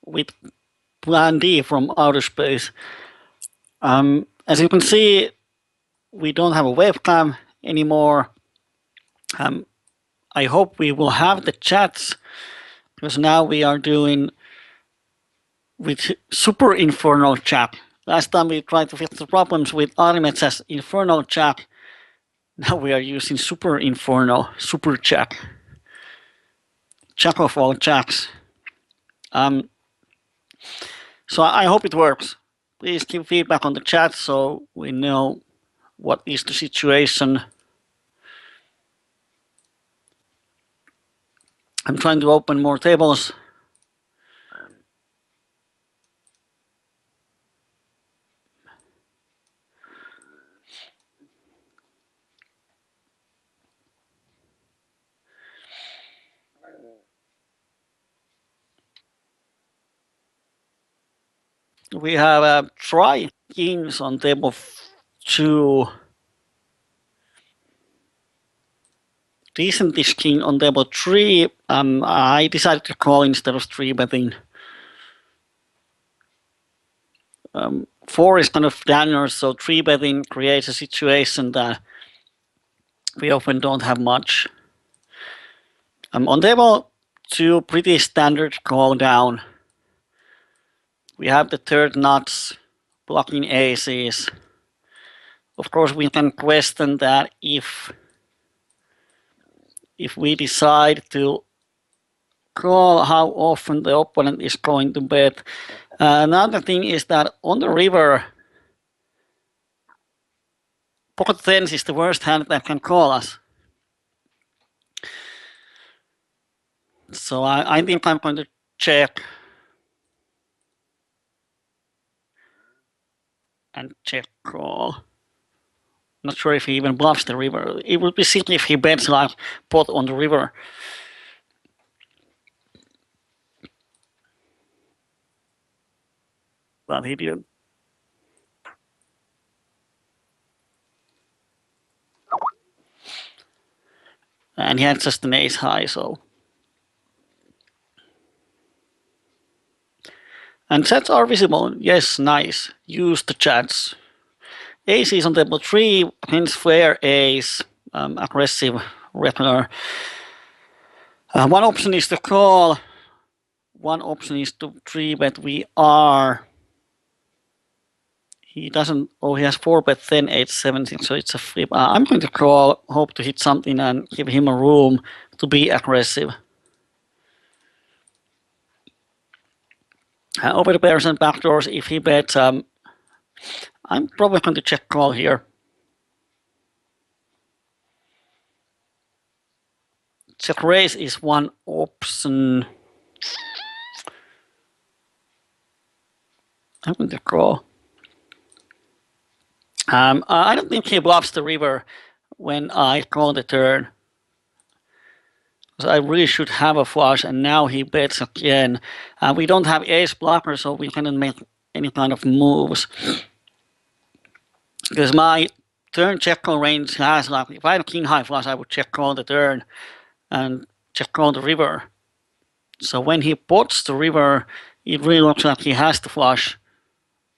with Plan D from outer space. As you can see, we don't have a webcam anymore. I hope we will have the chats, because now we are doing with Super Infernal Chat. Last time we tried to fix the problems with Artemis' Infernal Chat. Now we are using Super Infernal, Super Chat. Chat of all chats. So I hope it works. Please give feedback on the chat so we know what is the situation. I'm trying to open more tables. We have try kings on table 2. Decentish king on table 3. I decided to call instead of 3-betting. 4 is kind of dangers, so 3-betting creates a situation that we often don't have much. On table 2, pretty standard call down. We have the third nuts blocking aces. Of course, we can question that if we decide to call, how often the opponent is going to bet. Another thing is that on the river, pocket tens is the worst hand that can call us. So I think I'm going to check and check call. Not sure if he even bluffs the river. It would be silly if he bets like pot on the river. But he didn't. And he had just an ace high, so. And chats are visible. Yes, nice. Use the chats. Ace is on table 3, hence flare ace, aggressive, regular. One option is to call. One option is to 3-bet. We are. He doesn't. Oh, he has 4-bet, then 8-17, so it's a flip. I'm going to call, hope to hit something and give him a room to be aggressive. Over the pairs and backdoors, if he bets, I'm probably going to check call here. Check raise is one option. I'm going to call. I don't think he bluffs the river when I call the turn. So I really should have a flush, and now he bets again. We don't have ace blocker, so we cannot make any kind of moves. Because my turn check call range has, like, if I have king high flush, I would check call the turn and check call the river. So when he pots the river, it really looks like he has the flush.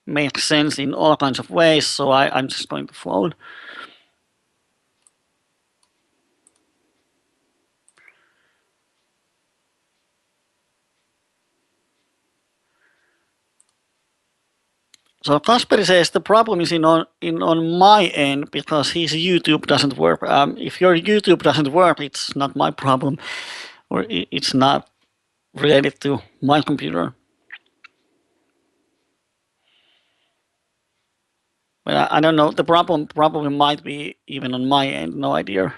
Makes sense in all kinds of ways, so I'm just going to fold. So Kyyberi says the problem is on my end because his YouTube doesn't work. If your YouTube doesn't work, it's not my problem, or it's not related to my computer. But I don't know. The problem probably might be even on my end. No idea.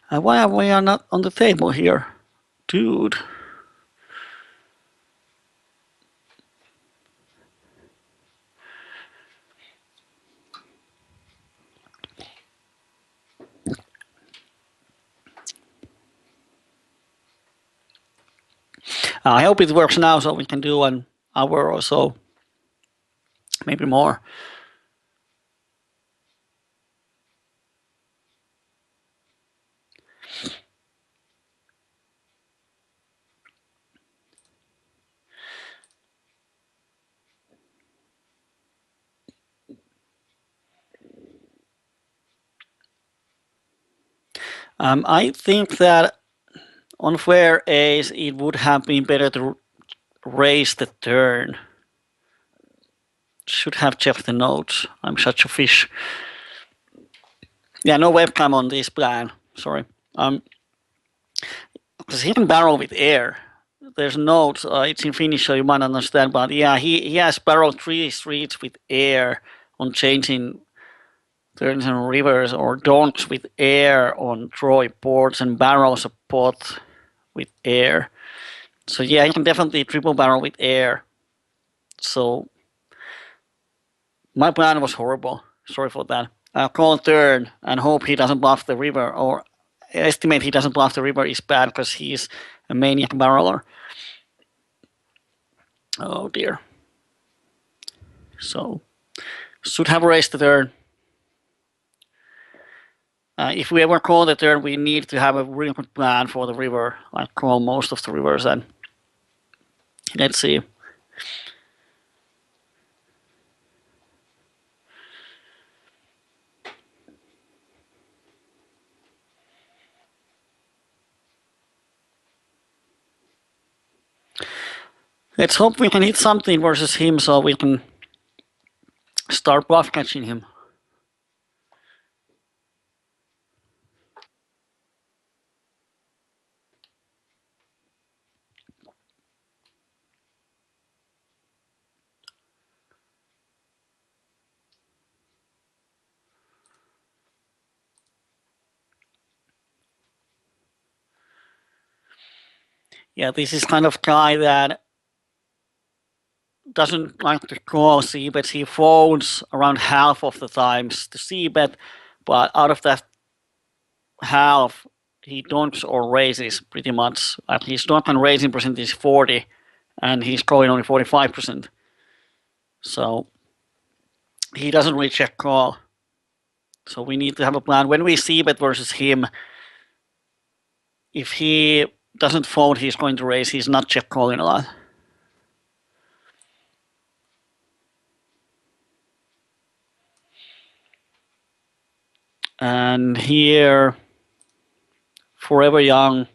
Why are we not on the table here, dude? I hope it works now so we can do an hour or so, maybe more. I think that on fair ace, it would have been better to raise the turn. Should have checked the notes. I'm such a fish. Yeah, no webcam on this plan. Sorry. Because he can barrel with air. There's notes. It's in Finnish, so you might understand. But yeah, he has barreled 3 streets with air on changing turns and rivers, or donks with air on Troy ports, and barrels a pot with air. So yeah, you can definitely triple barrel with air. So my plan was horrible. Sorry for that. Call turn and hope he doesn't bluff the river, or estimate he doesn't bluff the river is bad because he's a maniac barreler. Oh dear. So should have raised the turn. If we ever call the turn, we need to have a really good plan for the river. I call most of the rivers, and let's see. Let's hope we can hit something versus him so we can start bluff catching him. Yeah, this is kind of guy that doesn't like to call c-bets. He folds around half of the times to c-bet, but out of that half, he donks or raises pretty much. His donk and raising percentage is 40, and he's calling only 45%. So he doesn't really check call. So we need to have a plan. When we c-bet versus him, if he doesn't fold, he's going to raise. He's not check calling a lot. And here, Forever Young,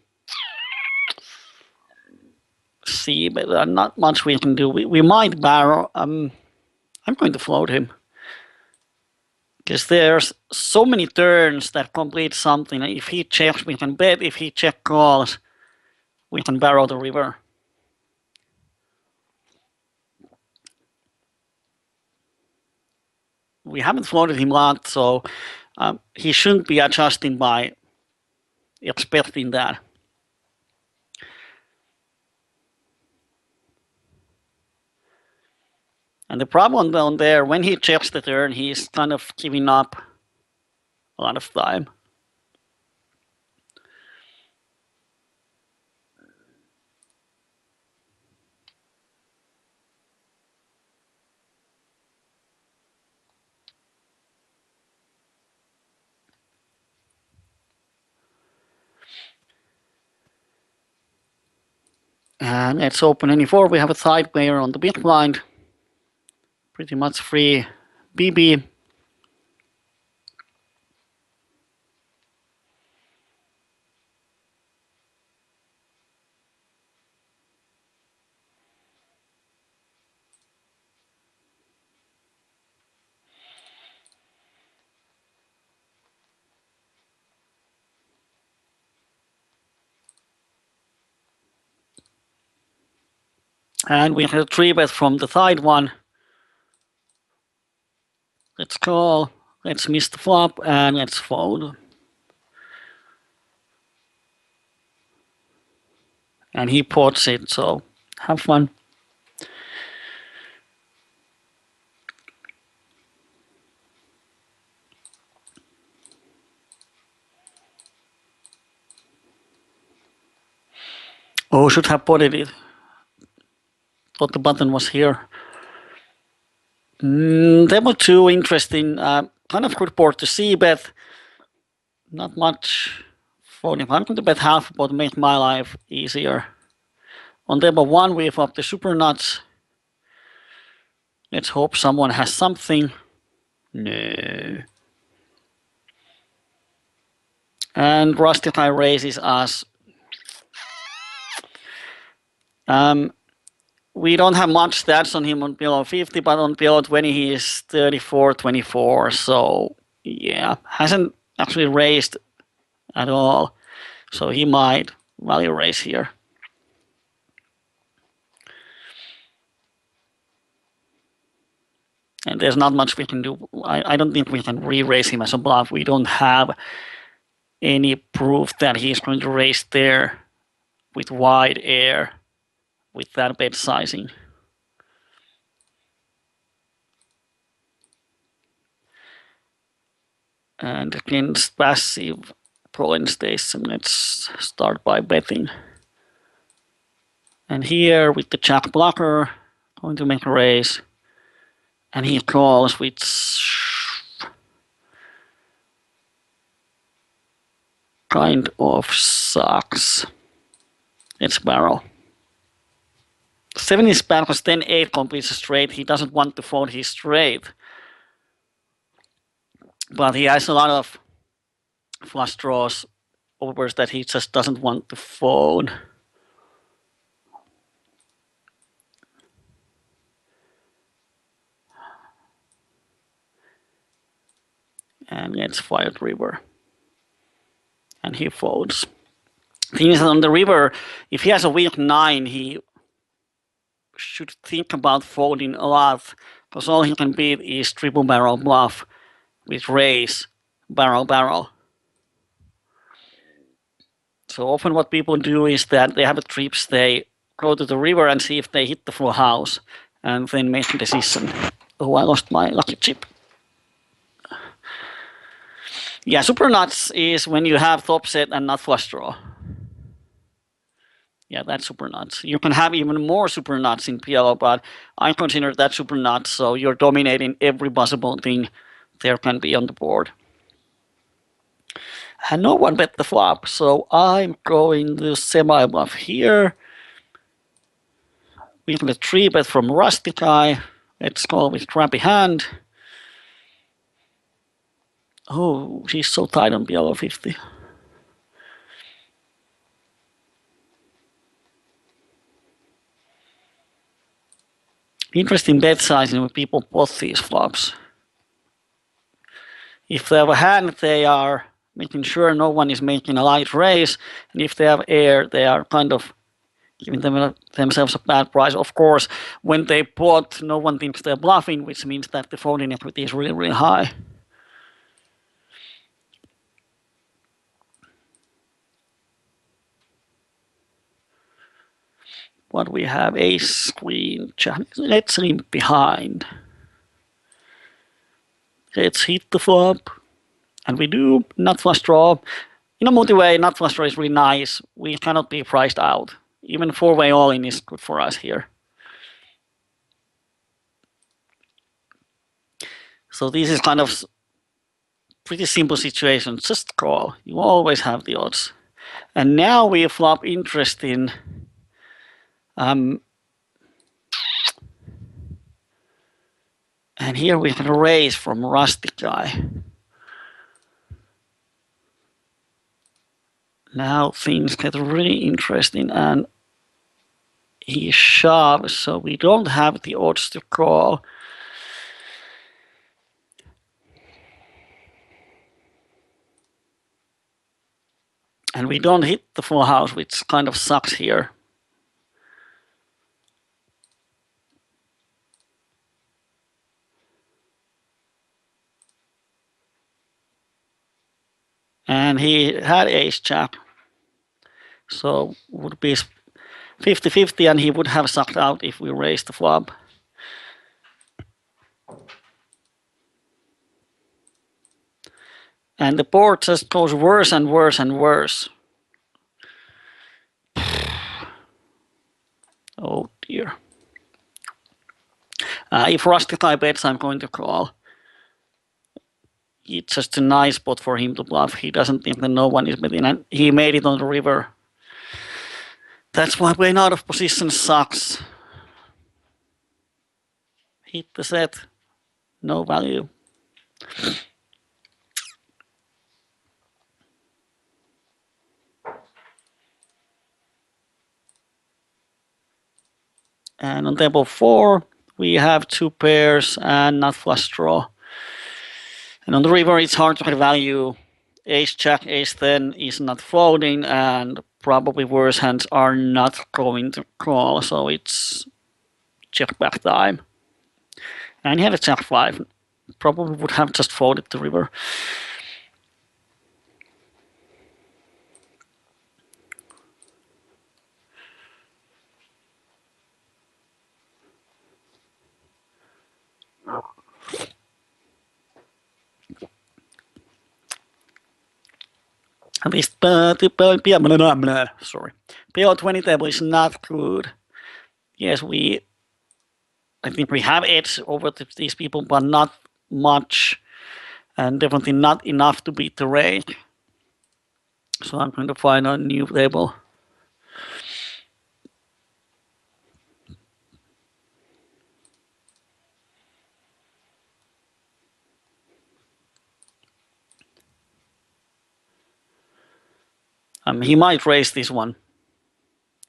see, but not much we can do. We might barrel. I'm going to float him. Because there's so many turns that complete something. If he checks, we can bet. If he check calls, we can barrel the river. We haven't floated him a lot, so he shouldn't be adjusting by expecting that. And the problem down there, when he checks the turn, he's kind of giving up a lot of time. And let's open any four. We have a side player on the big blind. Pretty much free BB. And we have a 3-bet from the side one. Let's call. Let's miss the flop and let's fold. And he pots it, so have fun. Oh, should have potted it. Thought the button was here. They were too interesting. Kind of good board to see, but not much folding. I'm going to bet half but make my life easier. On table one, we have up the super nuts. Let's hope someone has something. No. And Rusty Guy raises us. We don't have much stats on him on PLO 50, but on PLO 20 he is 34-24. So yeah, hasn't actually raised at all. So he might value raise here. And there's not much we can do. I don't think we can re-raise him as a bluff. We don't have any proof that he's going to raise there with wide air with that bet sizing. And against passive point station, let's start by betting. And here with the jack blocker, going to make a raise. And he calls, which kind of sucks. It's barrel. 7 is bad because 10-8 completes a straight. He doesn't want to fold his straight. But he has a lot of flush draws overs that he just doesn't want to fold. And gets fired river. And he folds. Thing is that on the river, if he has a weak 9, he should think about folding a lot, because all he can beat is triple barrel bluff with raise, barrel, barrel. So often what people do is that they have a trips, they go to the river and see if they hit the full house, and then make a decision. Oh, I lost my lucky chip. Yeah, super nuts is when you have top set and not flush draw. Yeah, that's super nuts. You can have even more super nuts in PLO, but I consider that super nuts, so you're dominating every possible thing there can be on the board. And no one bet the flop, so I'm going to semi-bluff here. We get a 3-bet from Rusty Guy. Let's go with crappy hand. Oh, she's so tight on PLO 50. Interesting bet sizing when people pot these flops. If they have a hand, they are making sure no one is making a light raise, and if they have air, they are kind of giving themselves a bad price. Of course, when they pot, no one thinks they're bluffing, which means that the folding equity is really, really high. But we have ace, queen, jack. Let's limp behind. Let's hit the flop. And we do nut flush draw. In a multi-way, nut flush draw is really nice. We cannot be priced out. Even 4-way all-in is good for us here. So this is kind of pretty simple situation. Just call. You always have the odds. And now we flop interesting. And here we have a raise from Rusty Guy. Now things get really interesting, and he shoves, so we don't have the odds to call. And we don't hit the full house, which kind of sucks here. And he had ace jack. So would be 50-50, and he would have sucked out if we raised the flop. And the board just goes worse and worse and worse. Oh dear. If Rusty Guy bets, I'm going to call. It's just a nice spot for him to bluff. He doesn't think that no one is betting, and he made it on the river. That's why playing out of position sucks. Hit the set, no value. And on table 4, we have 2 pairs and not flush draw. And on the river, it's hard to get value. Ace jack, ace 10 is not folding, and probably worse hands are not going to call, so it's check back time. And he had a jack 5. Probably would have just folded the river. This sorry, PLO 20 table is not good. Yes, I think we have edge over these people, but not much, and definitely not enough to beat the range. So I'm going to find a new table. He might raise this one,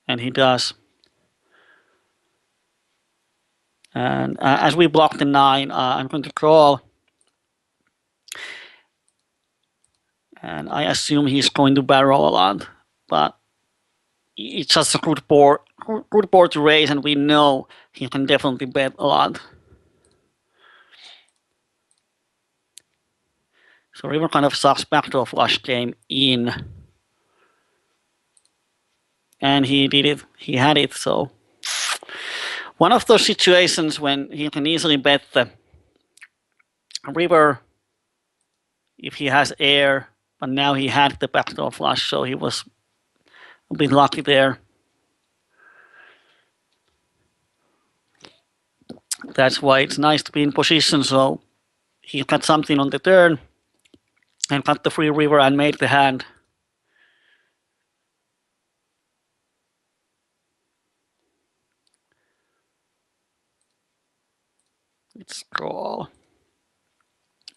and he does. And as we block the 9, I'm going to call. And I assume he's going to barrel a lot, but it's just a good board to raise, and we know he can definitely bet a lot. So river kind of sucks backdoor flush game in. And he did it. He had it, so one of those situations when he can easily bet the river if he has air, but now he had the backdoor flush, so he was a bit lucky there. That's why it's nice to be in position, so he got something on the turn and got the free river and made the hand. It's call.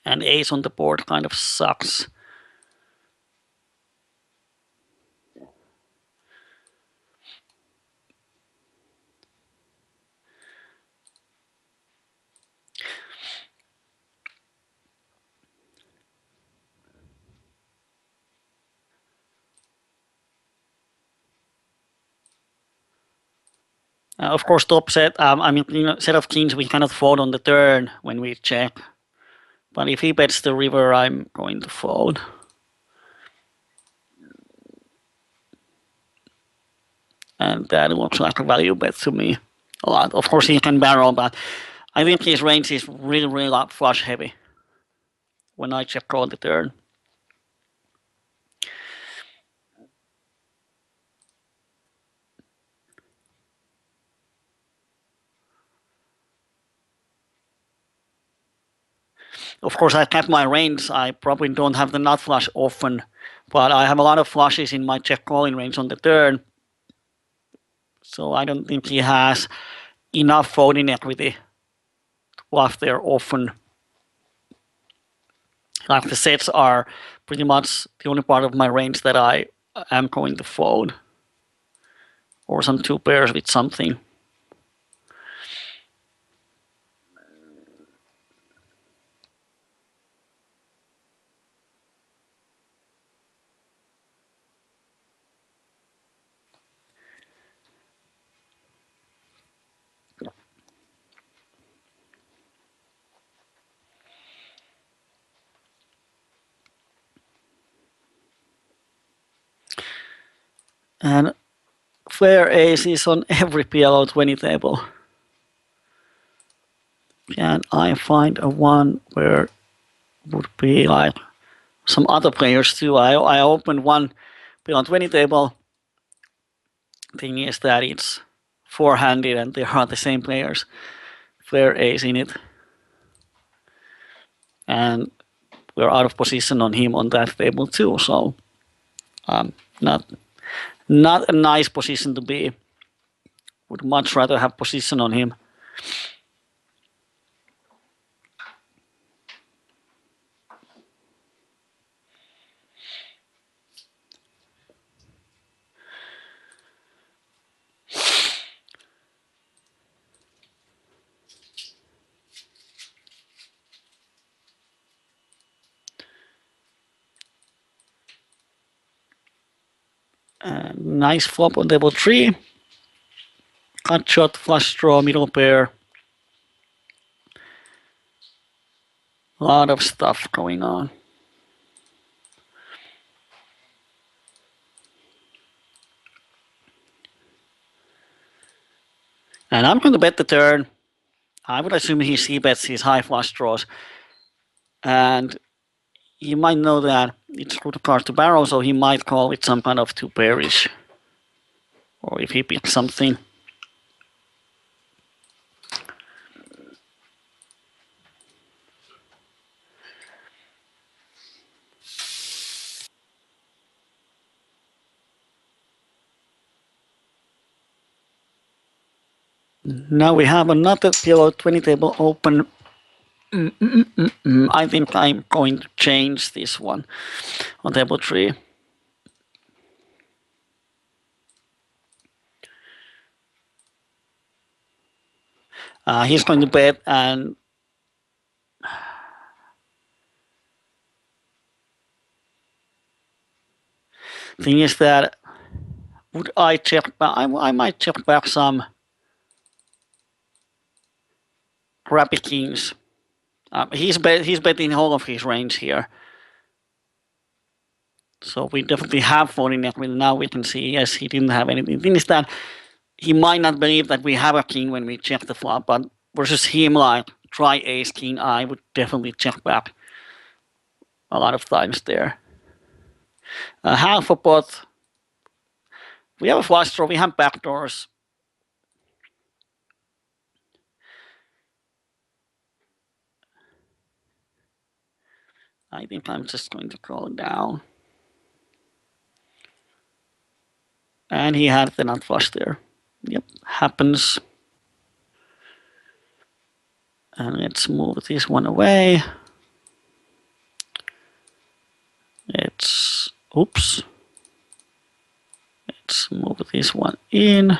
And ace on the board kind of sucks. Of course, top set, set of kings, we cannot fold on the turn when we check. But if he bets the river, I'm going to fold. And that looks like a value bet to me a lot. Of course, he can barrel, but I think his range is really, really flush heavy when I check call the turn. Of course, I kept my range. I probably don't have the nut flush often, but I have a lot of flushes in my check calling range on the turn. So I don't think he has enough folding equity to bluff there often. Like the sets are pretty much the only part of my range that I am going to fold. Or some 2 pairs with something. And flare ace is on every PLO 20 table. Can I find a one where would be like some other players too? I opened one PLO 20 table. Thing is that it's 4-handed and there are the same players. Flare ace in it. And we're out of position on him on that table too, so not a nice position to be. Would much rather have position on him. Nice flop on table 3. Cut shot, flush draw, middle pair. A lot of stuff going on. And I'm going to bet the turn. I would assume he c-bets his high flush draws. And you might know that it's good card to barrel, so he might call with some kind of two pairish. Or if he picks something. Now we have another PLO 20 table open. I think I'm going to change this one on table 3. He's going to bet, and thing is that would I check back? I might check back some crappy kings. He's betting all of his range here. So we definitely have 14 equity. Now we can see, yes, he didn't have anything. The thing is that he might not believe that we have a king when we check the flop, but versus him, like, try ace king, I would definitely check back a lot of times there. Half a pot. We have a flush draw, we have backdoors. I think I'm just going to call it down. And he had the nut flush there. Yep, happens. And let's move this one away. Oops. Let's move this one in.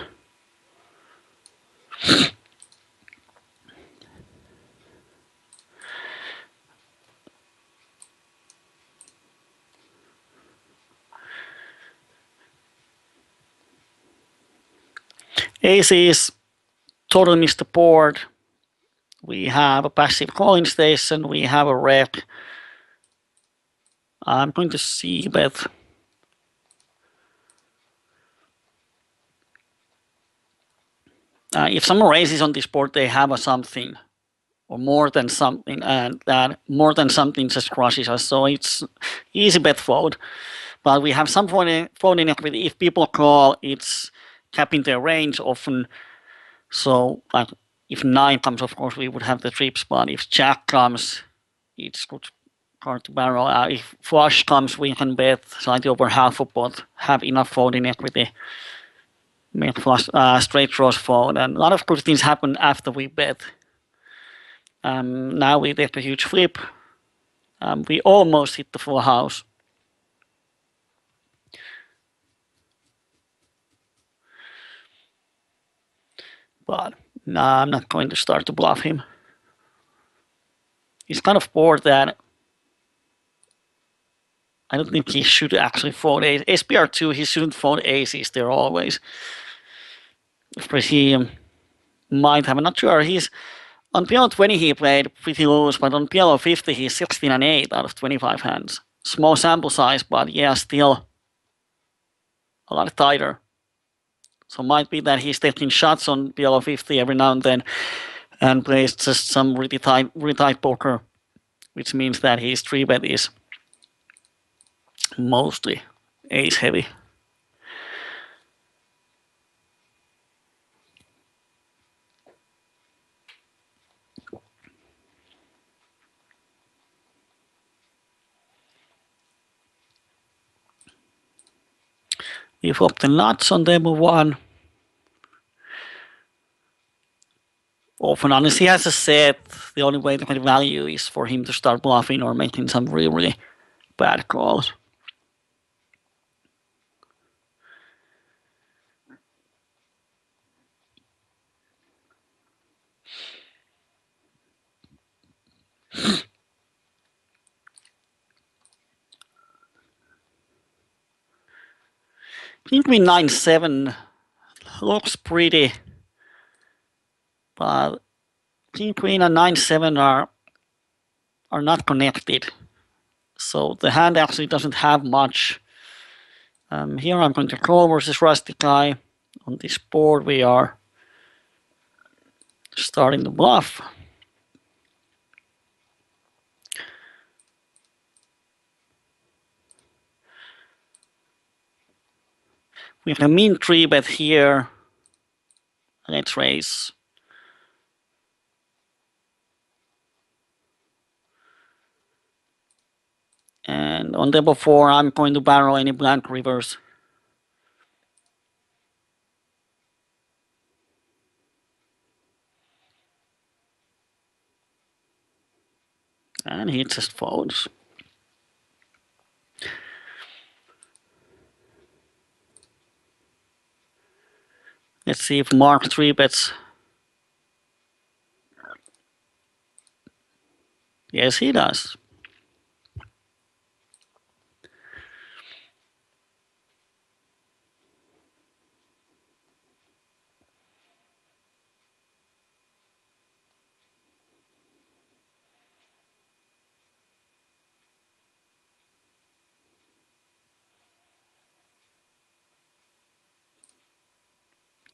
Aces totally missed the board. We have a passive calling station. We have a wreck. I'm going to see bet. If someone raises on this board, they have a something or more than something, and that more than something just crushes us. So it's easy bet fold. But we have some folding equity. If people call, it's capping their range often. So like if 9 comes, of course, we would have the trips. But if jack comes, it's good card to barrel. If flush comes, we can bet slightly over half a pot, have enough folding equity, make flush, straight draws fold. And a lot of good things happen after we bet. Now we take a huge flip. We almost hit the full house. But no, I'm not going to start to bluff him. He's kind of bored that I don't think he should actually fold ace. SPR2, he shouldn't fold aces there always. Of course, he might have, I'm not sure. He's on PLO 20 he played pretty loose, but on PLO 50 he's 16 and 8 out of 25 hands. Small sample size, but yeah, still a lot tighter. So might be that he's taking shots on PLO 50 every now and then and plays just some really tight poker, which means that his 3-bet is mostly ace heavy. We flop the nuts on table 1. Often, unless he has a set, the only way to get value is for him to start bluffing or making some really bad calls. King queen 9-7 looks pretty, but king queen and 9-7 are not connected. So the hand actually doesn't have much. Here I'm going to call versus Rusty Guy. On this board we are starting the bluff. We have a min 3-bet here. Let's raise. And on table 4 I'm going to barrel any blank rivers. And he just folds. Let's see if Mark 3-bets. Yes, he does.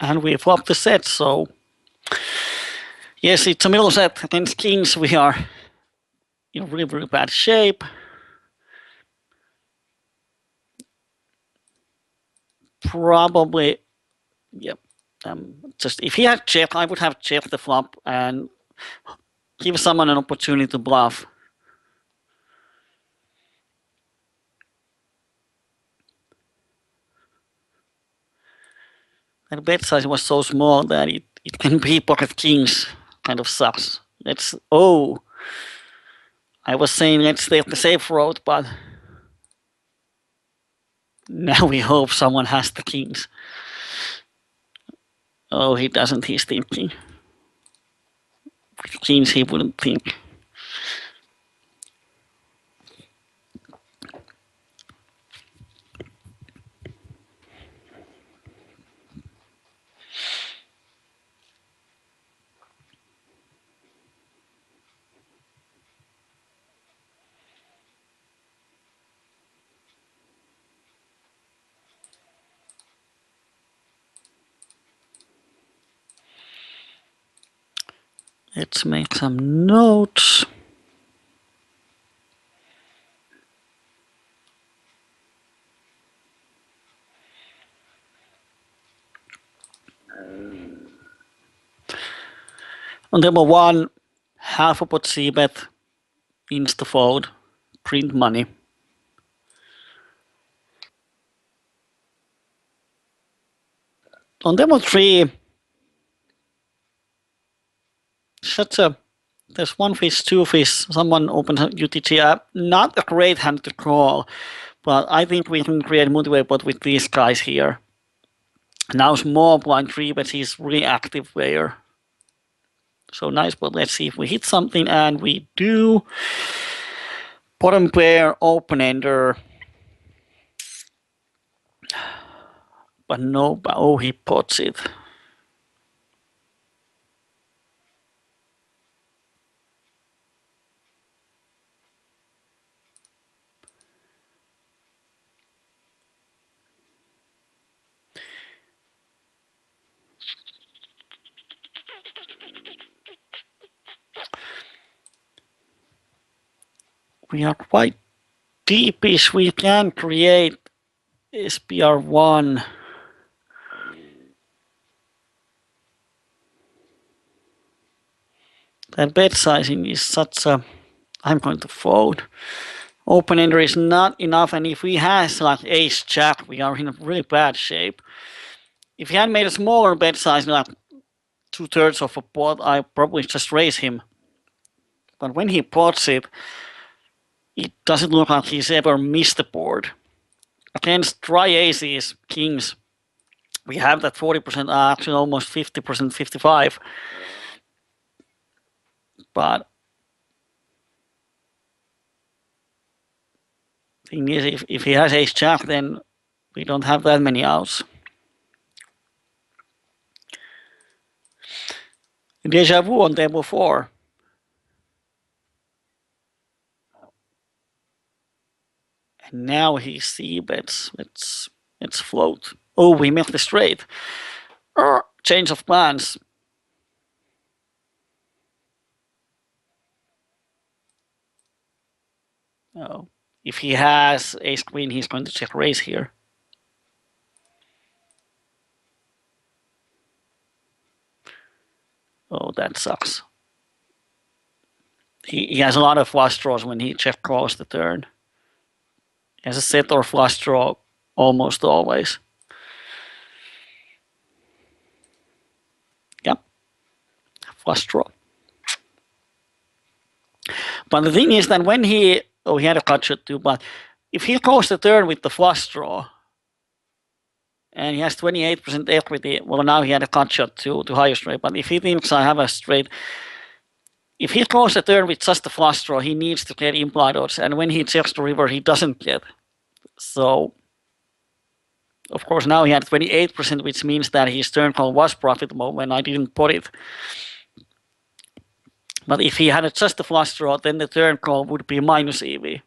And we flop the set, so yes, it's a middle set against kings. We are in really, really bad shape. Probably, yep. Just if he had checked, I would have checked the flop and give someone an opportunity to bluff. And bet size was so small that it can be pocket kings. Kind of sucks. I was saying let's take the safe road, but now we hope someone has the kings. Oh, he doesn't, he's thinking. With kings, he wouldn't think. Let's make some notes. On table 1, half a pot c-bet, insta fold, print money. On table 3, there's one fish, two fish, someone opens a UTG app. Not a great hand to call, but I think we can create multi-way pot with these guys here. Now small blind 3-bet, he's really active player. So nice, but let's see if we hit something, and we do. Bottom pair, open-ender. But no, oh, he pots it. We are quite deepish. We can create SPR1. That bet sizing is such a... I'm going to fold. Open ender is not enough, and if he has like ace jack, we are in a really bad shape. If he had made a smaller bet size, like 2/3 of a pot, I probably just raise him. But when he pots it, it doesn't look like he's ever missed the board. Against dry aces, kings, we have that 40%, actually almost 50%, 55. But thing is, if he has ace jack, then We don't have that many outs. Deja vu on table 4. And now he c-bets. Let's float. Oh, we missed the straight. Change of plans. Oh, if he has ace queen, he's going to check raise here. Oh, that sucks. He has a lot of flush draws when he check calls the turn. He has a set or flush draw almost always. Yep, flush draw. But the thing is that when he had a cut shot too, but if he calls the turn with the flush draw, and he has 28% equity, well, now he had a cut shot to higher straight, but if he thinks I have a straight, if he calls the turn with just the flush draw, he needs to get implied odds, and when he checks the river, he doesn't get. So, of course, now he had 28%, which means that his turn call was profitable when I didn't put it. But if he had just the flush draw, then the turn call would be minus EV.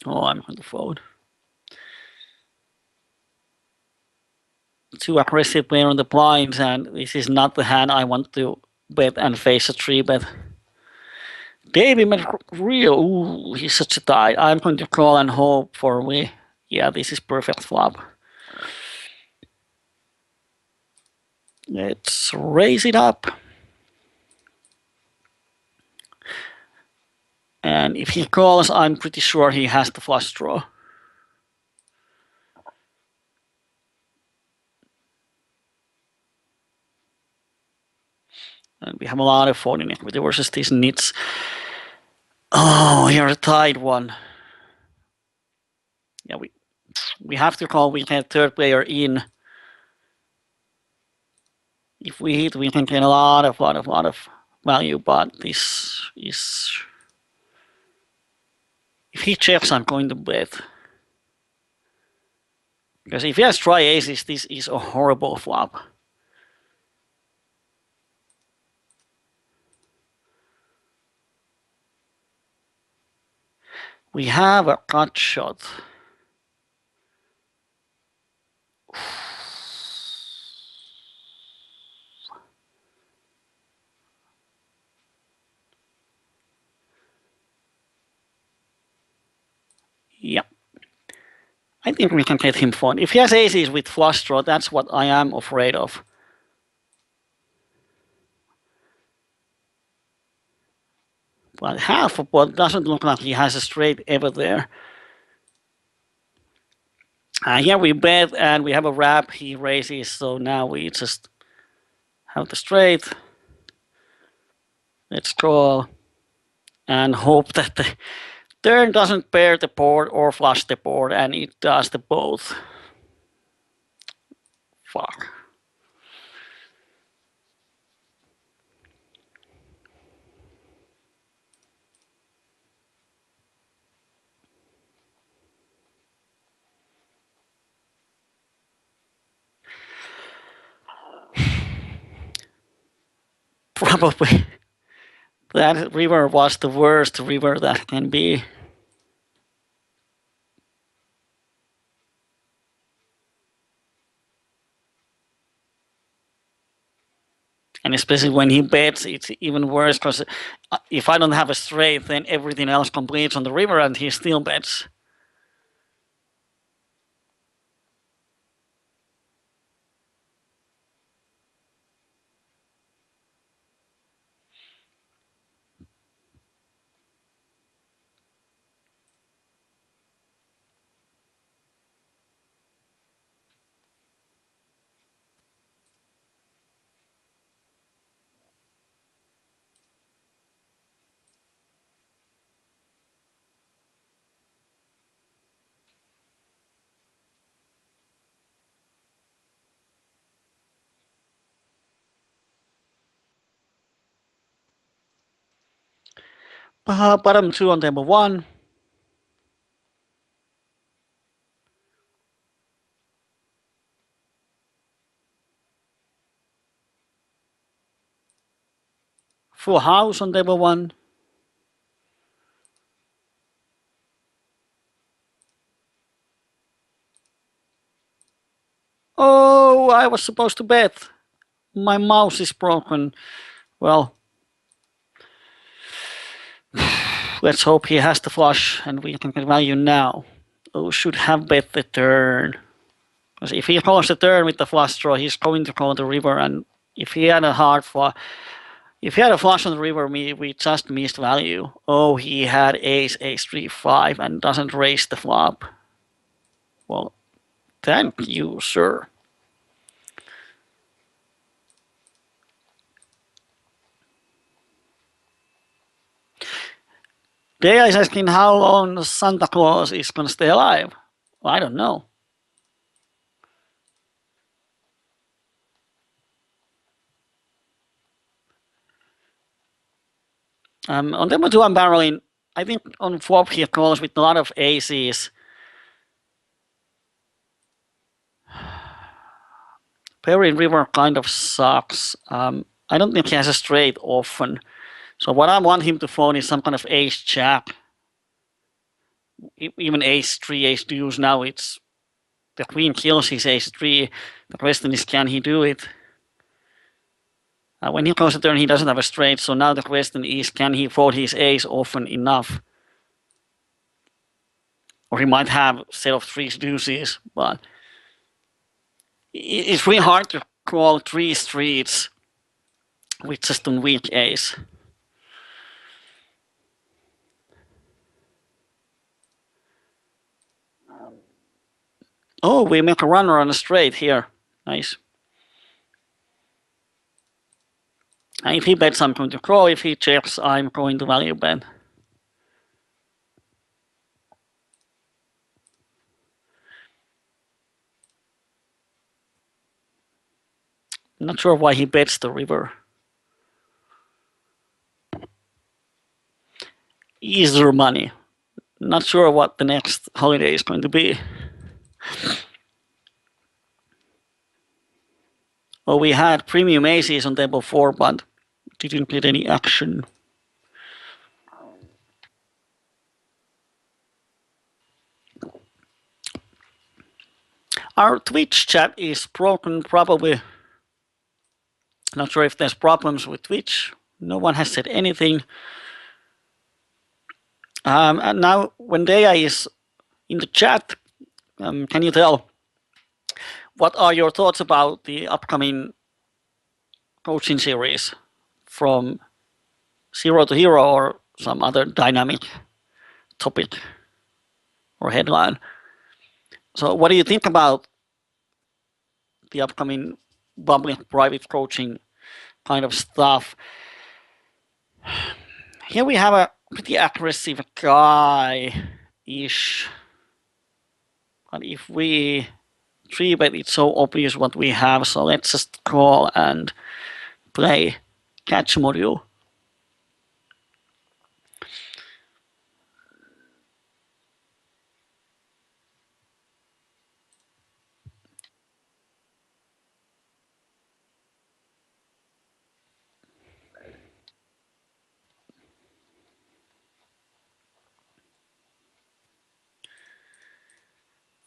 Oh, I'm going to fold. Too aggressive player on the blinds, and this is not the hand I want to bet and face a 3-bet. Davey made real. Ooh, he's such a tie. I'm going to call and hope for we. Yeah, this is perfect flop. Let's raise it up. And if he calls, I'm pretty sure he has the flush draw. And we have a lot of folding equity versus these nits. Oh, you're a tied one. Yeah, we have to call. We have third player in. If we hit, we can get a lot of value, but this is. If he checks, I'm going to bet. Because if he has try aces, this is a horrible flop. We have a cut shot. Yep. I think we can get him fun. If he has aces with flush draw, that's what I am afraid of. But half of what doesn't look like he has a straight ever there. Here we bet and we have a wrap. He raises, so now we just have the straight. Let's call and hope that the turn doesn't pair the board or flush the board, and it does the both. Fuck. Probably that river was the worst river that can be. And especially when he bets, it's even worse because if I don't have a straight, then everything else completes on the river and he still bets. Bottom two on table one. Full house on table one. Oh, I was supposed to bet. My mouse is broken. Well, let's hope he has the flush and we can get value now. Oh, should have bet the turn. Because if he calls the turn with the flush draw, he's going to call the river. And if he had a hard flush, if he had a flush on the river, we just missed value. Oh, he had ace, ace, 3, 5, and doesn't raise the flop. Well, thank you, sir. Dea is asking how long Santa Claus is going to stay alive. Well, I don't know. On demo 2, I'm barreling. I think on flop he calls with a lot of aces. Perry River kind of sucks. I don't think he has a straight often. So what I want him to phone is some kind of ace jack. Even ace 3, ace deuce. Now it's the queen kills his ace 3. The question is, can he do it? When he calls the turn, he doesn't have a straight. So now the question is, can he fold his ace often enough? Or he might have a set of 3s, deuces, but it's really hard to call 3 streets with just a weak ace. Oh, we make a runner on a straight here. Nice. And if he bets, I'm going to call. If he checks, I'm going to value bet. Not sure why he bets the river. Easter money. Not sure what the next holiday is going to be. Oh, we had premium aces on table 4, but didn't get any action. Our Twitch chat is broken, probably. Not sure if there's problems with Twitch. No one has said anything. And now, when Dea is in the chat, can you tell what are your thoughts about the upcoming coaching series from Zero to Hero or some other dynamic topic or headline? So, what do you think about the upcoming public private coaching kind of stuff? Here we have a pretty aggressive guy-ish. But if we 3-bet, it's so obvious what we have. So let's just call and play catch module.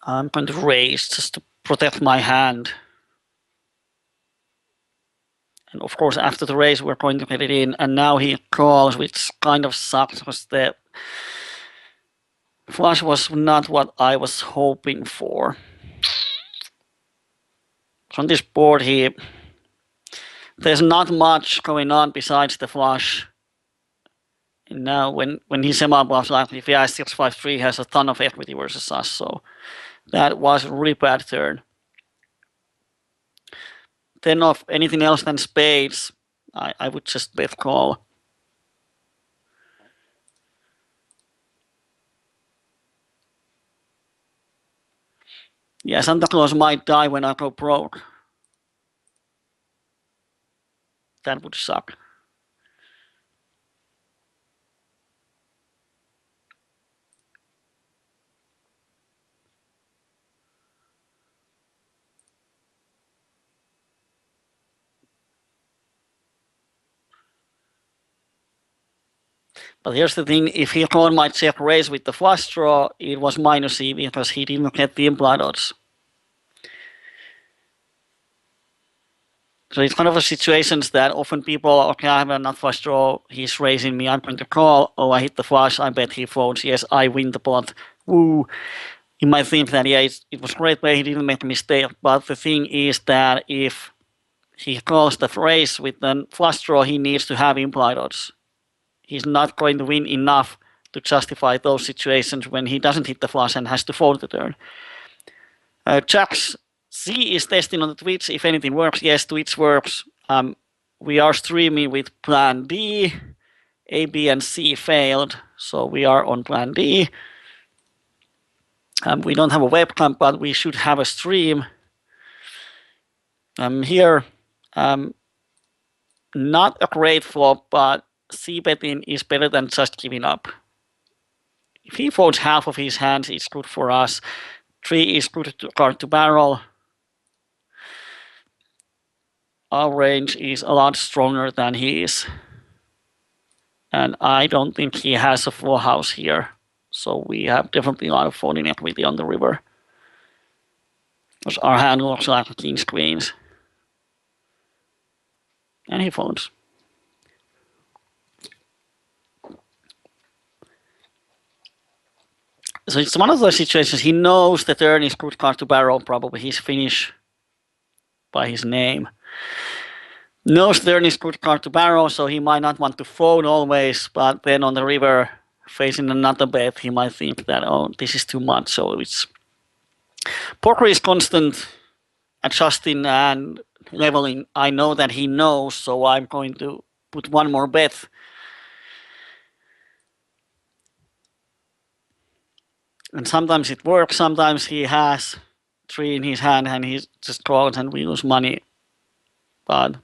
I'm going to raise just to protect my hand. And of course, after the raise, we're going to get it in. And now he calls, which kind of sucks because the flush was not what I was hoping for. So on this board, there's not much going on besides the flush. And now when he semi-bluffs, like if he has 6-5-3, he has a ton of equity versus us. So that was a really bad turn. Then of anything else than spades, I would just bet call. Yeah, Santa Claus might die when I go broke. That would suck. But here's the thing, if he called my check raise with the flush draw, it was minus E because he didn't get the implied odds. So it's kind of a situations that often people, okay, I have a nut flush draw, he's raising me, I'm going to call, oh, I hit the flush, I bet he folds, yes, I win the pot, woo. You might think that, yeah, it was great way, he didn't make a mistake, but the thing is that if he calls the raise with the flush draw, he needs to have implied odds. He's not going to win enough to justify those situations when he doesn't hit the flush and has to fold the turn. Jack's C is testing on the Twitch if anything works. Yes, Twitch works. We are streaming with plan D. A, B, and C failed, so we are on plan D. We don't have a webcam, but we should have a stream. Here, not a great flop, but C betting is better than just giving up. If he folds half of his hands, it's good for us. 3 is good card to barrel. Our range is a lot stronger than his. And I don't think he has a full house here. So we have definitely a lot of folding equity on the river. Because our hand looks like a king's queens. And he folds. So it's one of those situations, he knows the turn is good card to barrel, probably his finish by his name. Knows the turn is good card to barrel, so he might not want to fold always, but then on the river, facing another bet, he might think that, oh, this is too much, so it's... Poker is constant adjusting and leveling. I know that he knows, so I'm going to put one more bet. And sometimes it works, sometimes he has 3 in his hand and he just calls and we lose money. But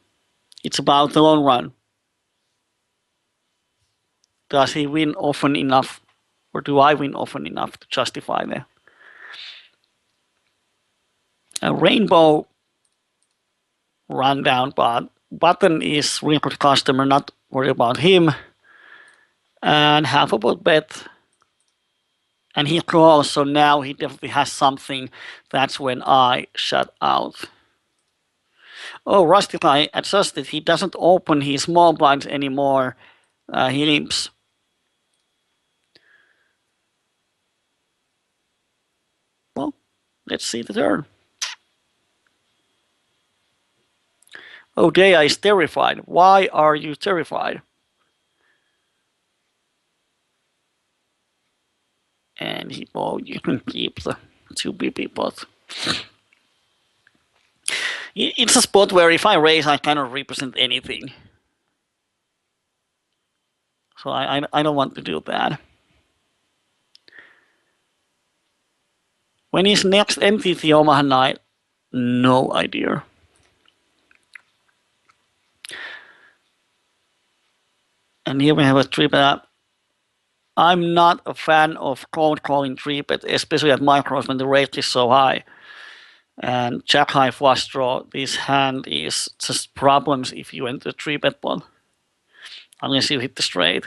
it's about the long run. Does he win often enough, or do I win often enough to justify the rainbow rundown? But Button is real good customer, not worry about him. And half a pot bet. And he calls, so now he definitely has something. That's when I shut out. Oh, Rustic, I adjusted. He doesn't open his small blinds anymore. He limps. Well, let's see the turn. Oh, Dea is terrified. Why are you terrified? And he, oh, you can keep the 2 BP pot. It's a spot where if I raise, I cannot represent anything. So I don't want to do that. When is next MTT Omaha night? No idea. And here we have a 3-bet. I'm not a fan of cold calling 3-bet, especially at micros when the rate is so high. And jack high flush draw, this hand is just problems if you enter 3-bet pot. Unless you hit the straight.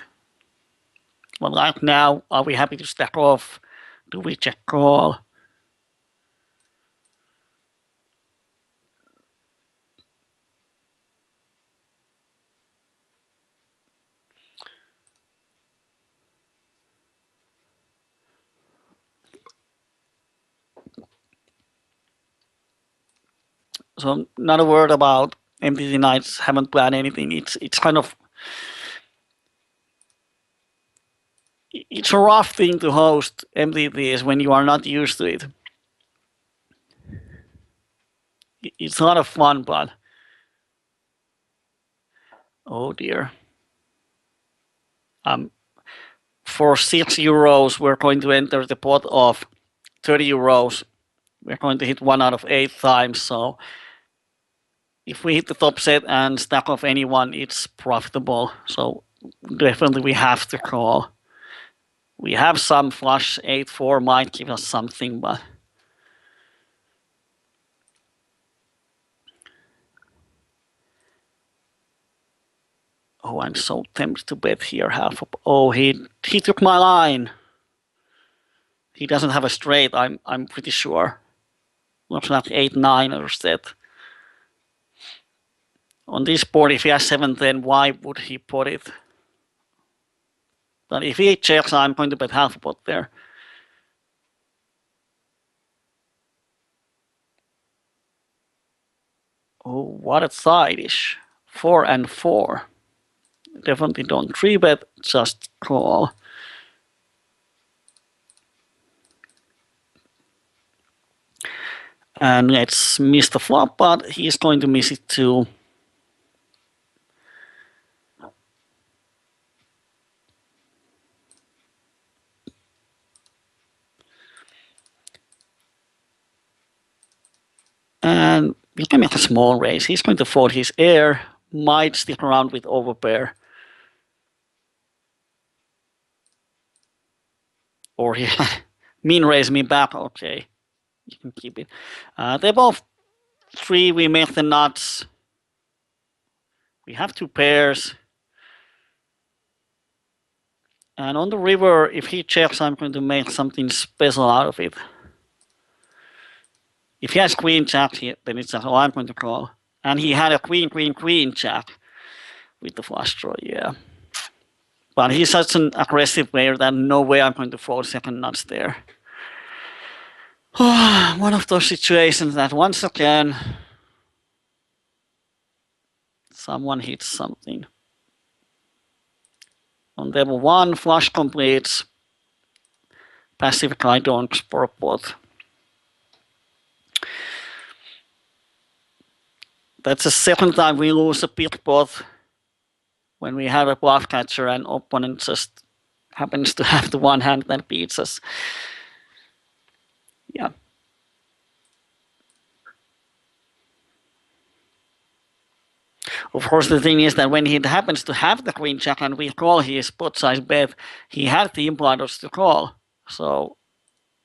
But like now, are we happy to stack off? Do we check call? So not a word about MTT nights, haven't planned anything. It's kind of, it's a rough thing to host MTTs when you are not used to it. It's a lot of fun, but oh dear. For €6, we're going to enter the pot of €30. We're going to hit 1 out of 8 times, so if we hit the top set and stack off anyone, it's profitable. So definitely we have to call. We have some flush, 8-4 might give us something, but Oh, I'm so tempted to bet here half. Oh, he took my line. He doesn't have a straight. I'm pretty sure. Looks like 8-9 or set. On this board, if he has 7-10, why would he put it? But if he checks, I'm going to bet half a pot there. Oh, what a side-ish. 4 and 4. Definitely don't 3-bet, just call. And let's miss the flop, but he's going to miss it too. And we can make a small raise. He's going to fold his air, might stick around with overpair. Or he min raise me back. Okay, you can keep it. They're both 3. We make the nuts. We have 2 pairs. And on the river, if he checks, I'm going to make something special out of it. If he has queen jack, then it's oh, I'm going to call. And he had a queen jack with the flush draw, yeah. But he's such an aggressive player that no way I'm going to fold second nuts there. One of those situations that once again, someone hits something. On level 1, flush completes. Passive guy donks for a pot. That's the second time we lose a big pot when we have a bluff catcher and opponent just happens to have the one hand that beats us. Yeah. Of course, the thing is that when he happens to have the queen jack and we call his pot size bet, he had the implied odds to call. So,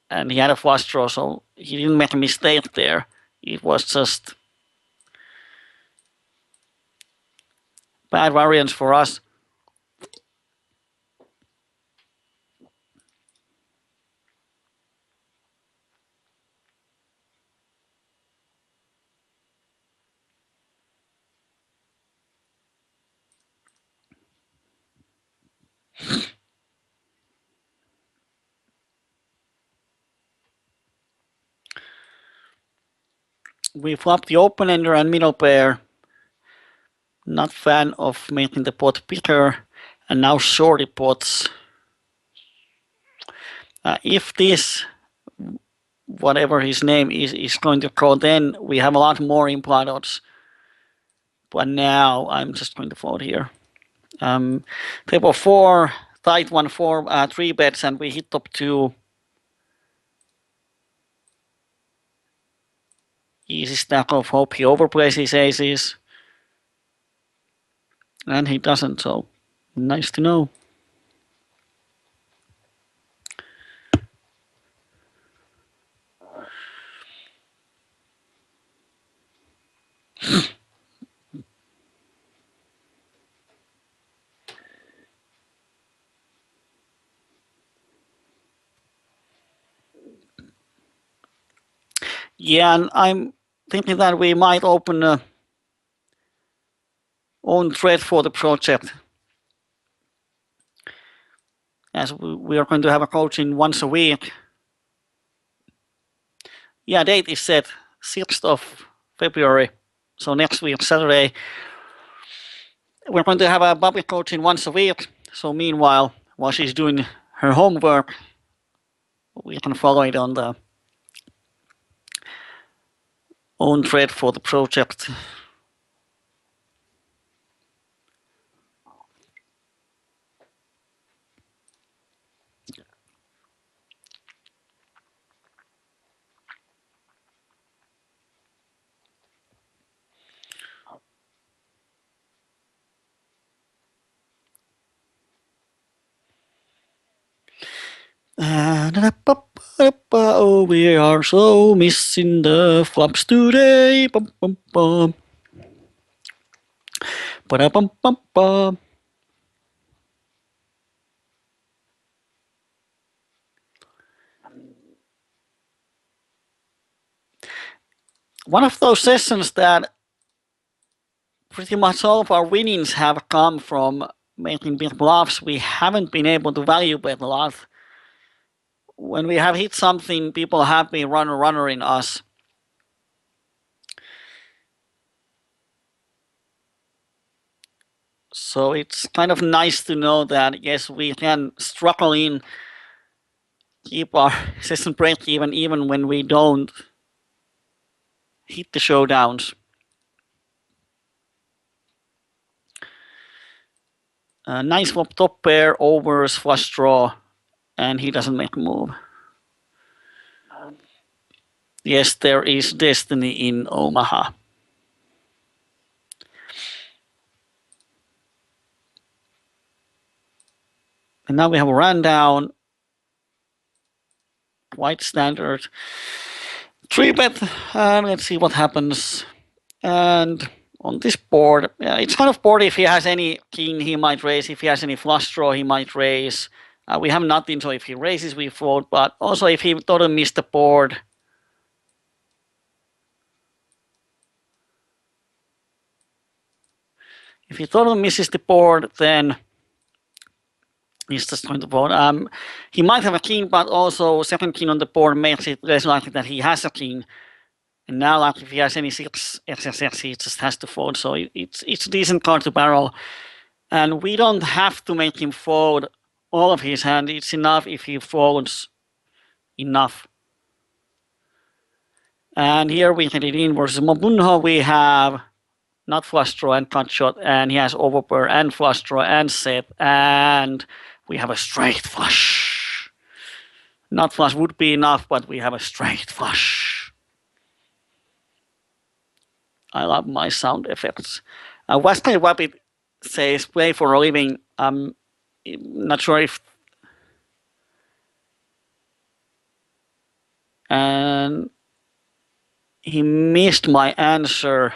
and he had a flush draw, so he didn't make a mistake there. It was just bad variance for us. We flop the open ender and middle pair. Not fan of making the pot bigger. And now shorty pots. If this, whatever his name is going to go, then we have a lot more implied odds. But now I'm just going to fold here. Table 4, tight 1-4, 3 bets, and we hit top 2. Easy stack of hope he overplays his aces. And he doesn't, so nice to know. Yeah, and I'm thinking that we might open a own thread for the project. As we are going to have a coaching once a week. Yeah, date is set 6th of February. So next week, Saturday, we're going to have a public coaching once a week. So meanwhile, while she's doing her homework, we can follow it on the own thread for the project. Oh, we are so missing the flops today. Bum, bum, bum. Ba-da-bum, bum, bum. one of those sessions that pretty much all of our winnings have come from making big bluffs. We haven't been able to value bet a lot. When we have hit something, people have been runner in us. So it's kind of nice to know that, yes, we can struggle in, keep our session break even when we don't hit the showdowns. Nice flop top pair, overs, flush draw, and he doesn't make a move. Yes, there is destiny in Omaha. And now we have a rundown. Quite standard. 3-bet, and let's see what happens. And on this board, it's kind of board. If he has any king, he might raise. If he has any flush draw, he might raise. We have nothing, so if he raises, we fold. But also, if he totally missed the board, if he totally misses the board, then he's just going to fold. He might have a king, but also second king on the board makes it less likely that he has a king. And now, like, if he has any 6 XXX, he just has to fold. So it's a decent card to barrel. And we don't have to make him fold all of his hand. It's enough if he folds enough. And here we get it in versus Mobunho. We have not flush draw and cut shot. And he has overpair and flush draw and set. And we have a straight flush. Not flush would be enough, but we have a straight flush. I love my sound effects. Wesley Wabbit says play for a living. I'm not sure if. And he missed my answer.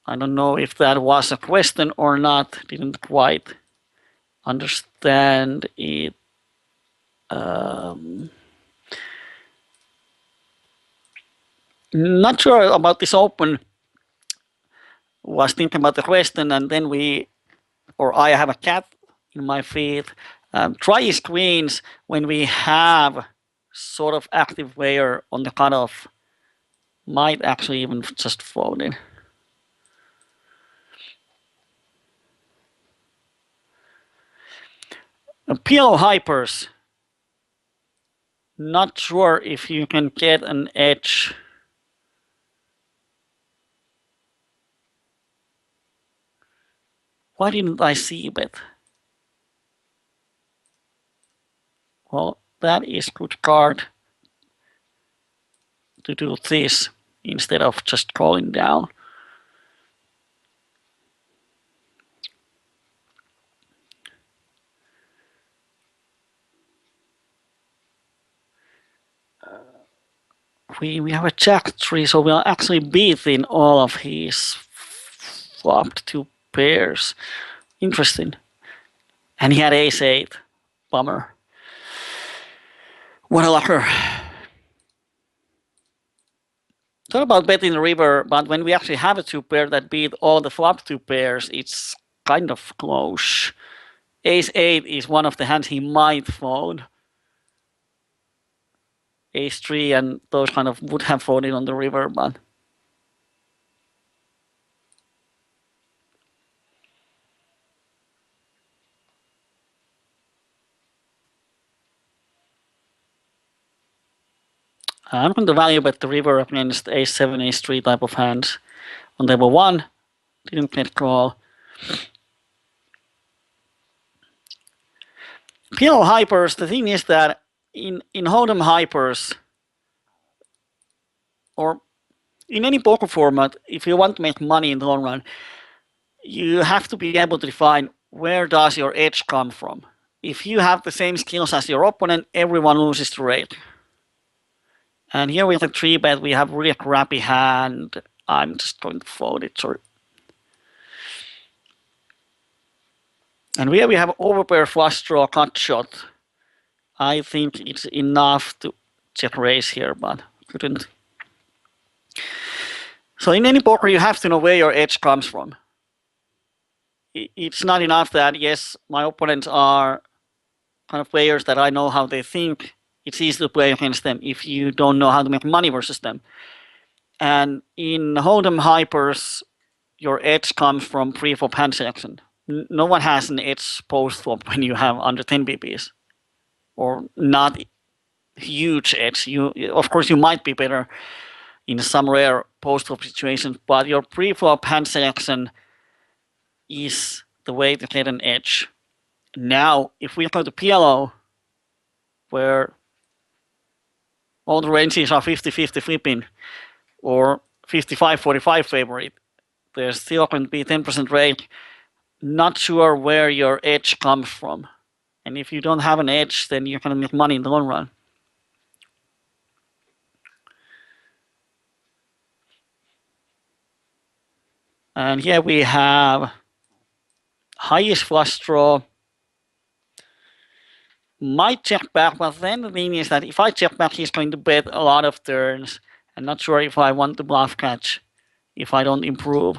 I don't know if that was a question or not. Didn't quite understand it. Not sure about this open. Was thinking about the question, and then I have a cat in my feet. Try screens when we have sort of active player on the cutoff. Might actually even just fold in. PLO hypers. Not sure if you can get an edge. Why didn't I see bet? Well, that is good card to do this instead of just calling down. We have a jack 3, so we'll actually beat in all of his flopped 2 pairs. Interesting. And he had ace 8. Bummer. What a lucker. Thought about betting the river, but when we actually have a 2 pair that beat all the flop 2 pairs, it's kind of close. Ace 8 is one of the hands he might fold. Ace 3 and those kind of would have folded on the river, but I'm going to value bet the river against ace 7, ace 3 type of hands. On table 1, didn't get call. PLO hypers, the thing is that in Hold'em hypers, or in any poker format, if you want to make money in the long run, you have to be able to define where does your edge come from. If you have the same skills as your opponent, everyone loses the rate. And here with a 3-bet, we have really crappy hand. I'm just going to fold it, sorry. And here we have overpair flush draw cut shot. I think it's enough to check raise here, but couldn't. So in any poker, you have to know where your edge comes from. It's not enough that, yes, my opponents are kind of players that I know how they think. It's easy to play against them if you don't know how to make money versus them. And in Hold'em Hypers, your edge comes from pre-flop hand selection. No one has an edge post-flop when you have under 10 BPs. Or not huge edge. Of course, you might be better in some rare post-flop situations, but your pre-flop hand selection is the way to get an edge. Now, if we go to PLO, where all the ranges are 50-50 flipping, or 55-45 favorite, there's still going to be 10% rate. Not sure where your edge comes from. And if you don't have an edge, then you're going to make money in the long run. And here we have highest flush draw. Might check back, but then the thing is that if I check back, he's going to bet a lot of turns. I'm not sure if I want to bluff catch if I don't improve.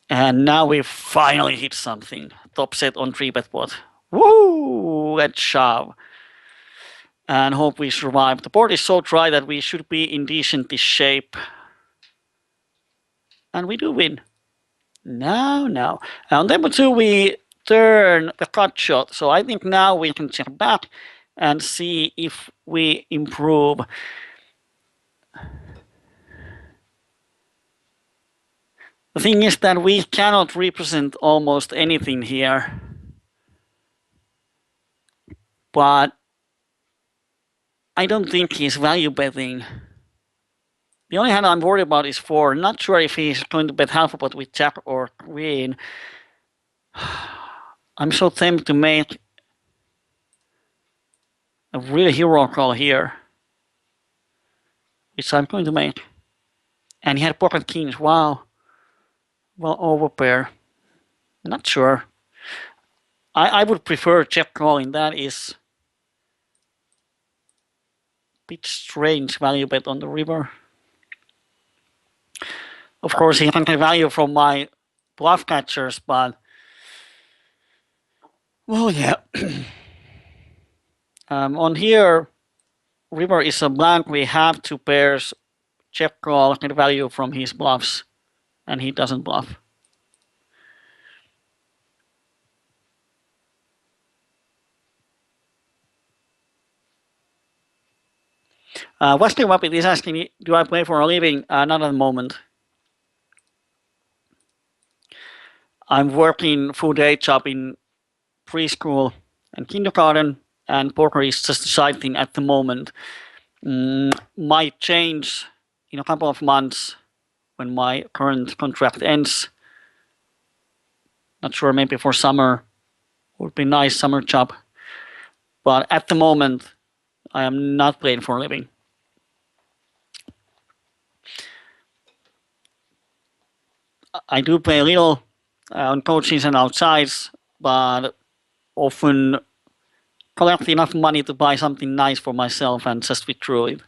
And now we finally hit something. Top set on 3-bet pot. Woo! Let's shove. And hope we survive. The board is so dry that we should be in decent shape. And we do win. Now. On number 2, we turn the cut shot. So I think now we can check back and see if we improve. The thing is that we cannot represent almost anything here. But I don't think he's value betting. The only hand I'm worried about is 4. Not sure if he's going to bet half a pot with jack or queen. I'm so tempted to make a real hero call here, which I'm going to make. And he had pocket kings. Wow. Well, overpair. Not sure. I would prefer check calling. That is a bit strange value bet on the river. Of course, he can get value from my bluff catchers, but well, yeah. On here, river is a blank. We have 2 pairs. Check call, get value from his bluffs, and he doesn't bluff. Wesley Wappit is asking, do I play for a living? Not at the moment. I'm working full day job in preschool and kindergarten, and poker is just a side thing at the moment. Might change in a couple of months when my current contract ends. Not sure, maybe for summer. Would be a nice summer job. But at the moment, I am not playing for a living. I do play a little on coaches and outsides, but often collect enough money to buy something nice for myself and just withdraw it.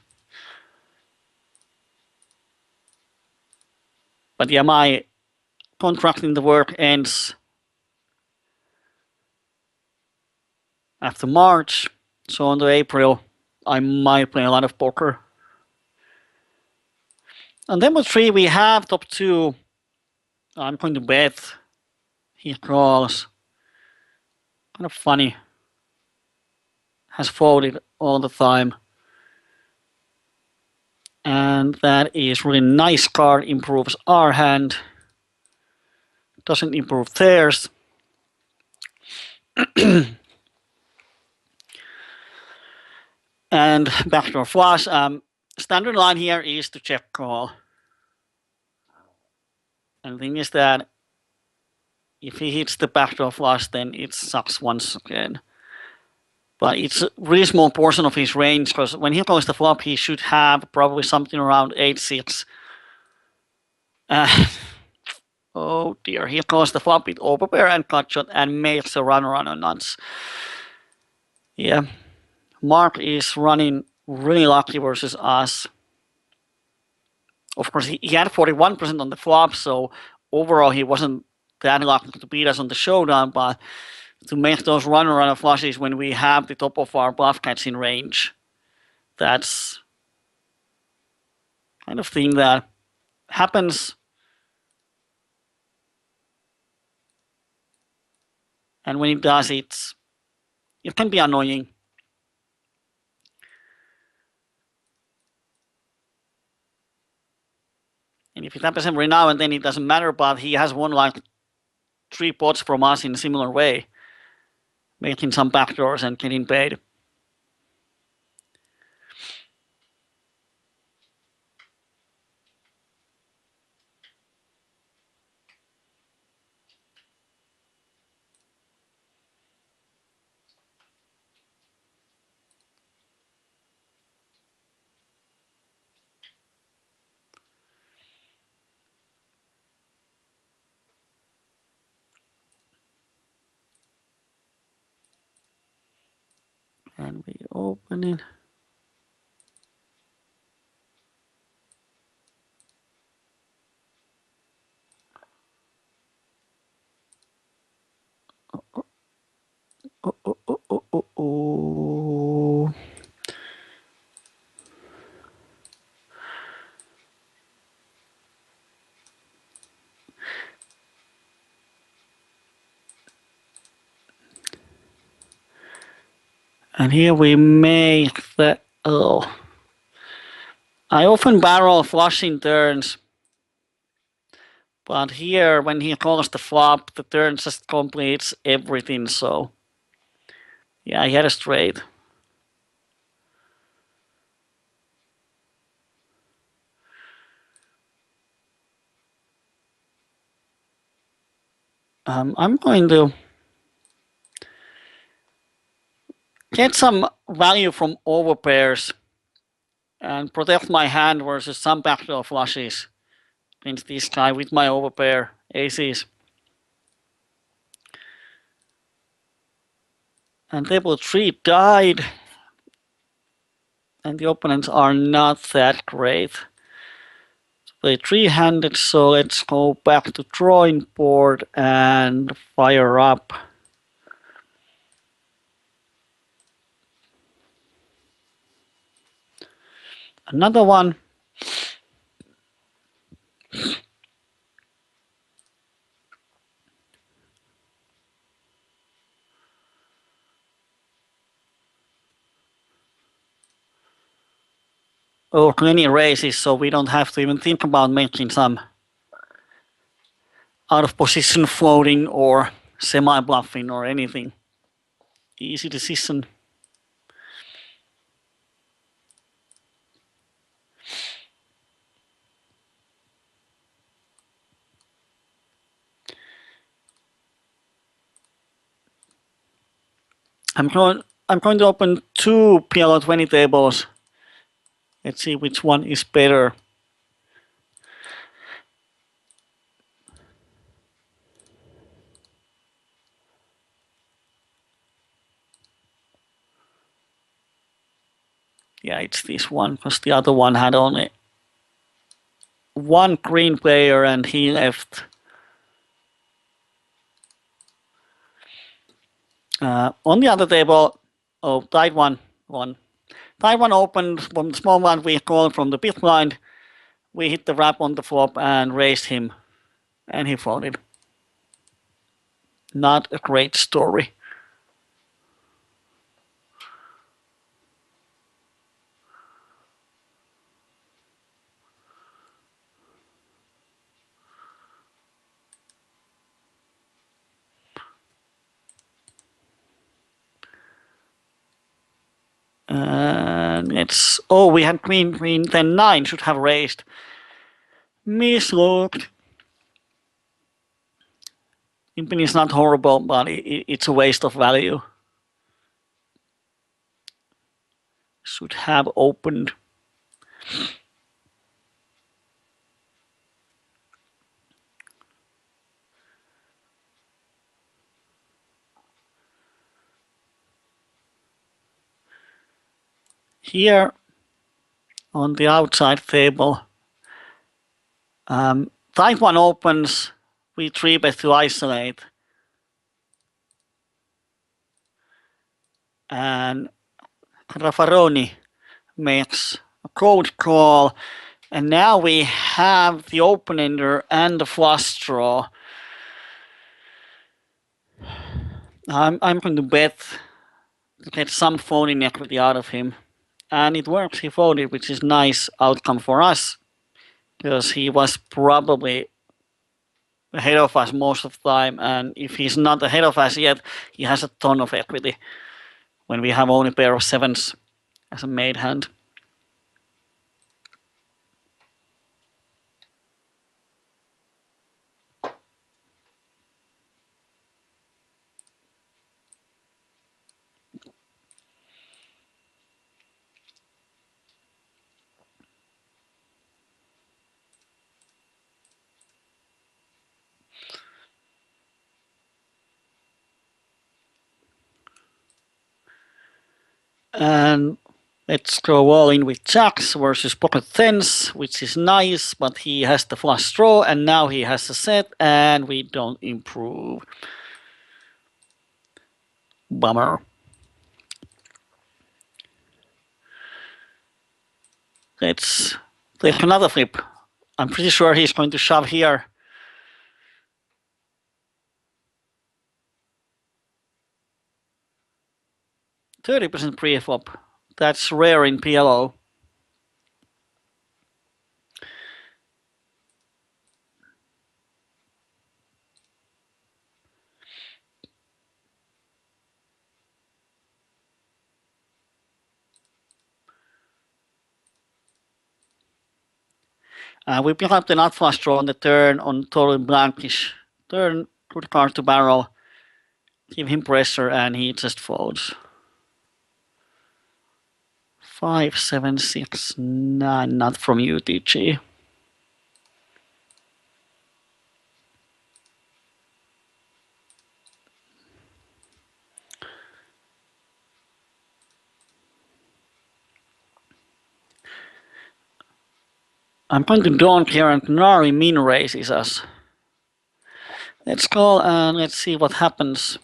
But yeah, my contract in the work ends after March, so into April I might play a lot of poker. On demo 3 we have top 2. I'm going to bet. He calls. Kind of funny. Has folded all the time. And that is really nice card. Improves our hand. Doesn't improve theirs. And backdoor flush. Standard line here is to check call. And the thing is that if he hits the backdoor flush, then it sucks once again. But it's a really small portion of his range, because when he goes the flop, he should have probably something around 8-6. Oh dear, he calls the flop with overpair and cut shot and makes a runner on nuts. Yeah, Mark is running really lucky versus us. Of course, he had 41% on the flop, so overall he wasn't that lucky to beat us on the showdown, but to make those runner flushes when we have the top of our bluff catch in range, that's kind of thing that happens. And when it does, it can be annoying. And if it happens every now and then, it doesn't matter, but he has won like 3 pots from us in a similar way, making some backdoors and getting paid. And we open it. Oh, oh, oh, oh, oh, oh. And here we make the, oh. I often barrel flushing turns, but here when he calls the flop, the turn just completes everything, so yeah, he had a straight. I'm going to get some value from overpairs and protect my hand versus some backdoor flushes against this guy with my overpair aces. And table 3 died, and the opponents are not that great. Play 3-handed, so let's go back to drawing board and fire up. Another one. Or many raises, so we don't have to even think about making some out of position floating or semi bluffing or anything. Easy decision. I'm going to open 2 PLO 20 tables. Let's see which one is better. Yeah, it's this one, because the other one had only one green player and he left. On the other table, oh, tied one. Tied one opened from the small one we called from the big blind. We hit the wrap on the flop and raised him, and he folded. Not a great story. It's, oh, we had queen, then 9 should have raised. Mislooked. Imping is not horrible, but it's a waste of value. Should have opened. here on the outside table. Type 1 opens, we 3-bet to isolate. And Raffaroni makes a cold call. And now we have the open-ender and the flush draw. I'm going to bet to get some folding equity out of him. And it works, he folded, which is nice outcome for us. Because he was probably ahead of us most of the time. And if he's not ahead of us yet, he has a ton of equity when we have only a pair of sevens as a made hand. And let's go all in with jacks versus pocket tens, which is nice, but he has the flush draw, and now he has a set, and we don't improve. Bummer. Let's take another flip. I'm pretty sure he's going to shove here. %30 pre-flop. That's rare in PLO. We pick up the nut flush draw on the turn on totally blankish turn. Good card to barrel. Give him pressure and he just folds. 5, 7, 6, 9. Not from UTG. I'm going to donk here and Nari min raises us. Let's call and let's see what happens.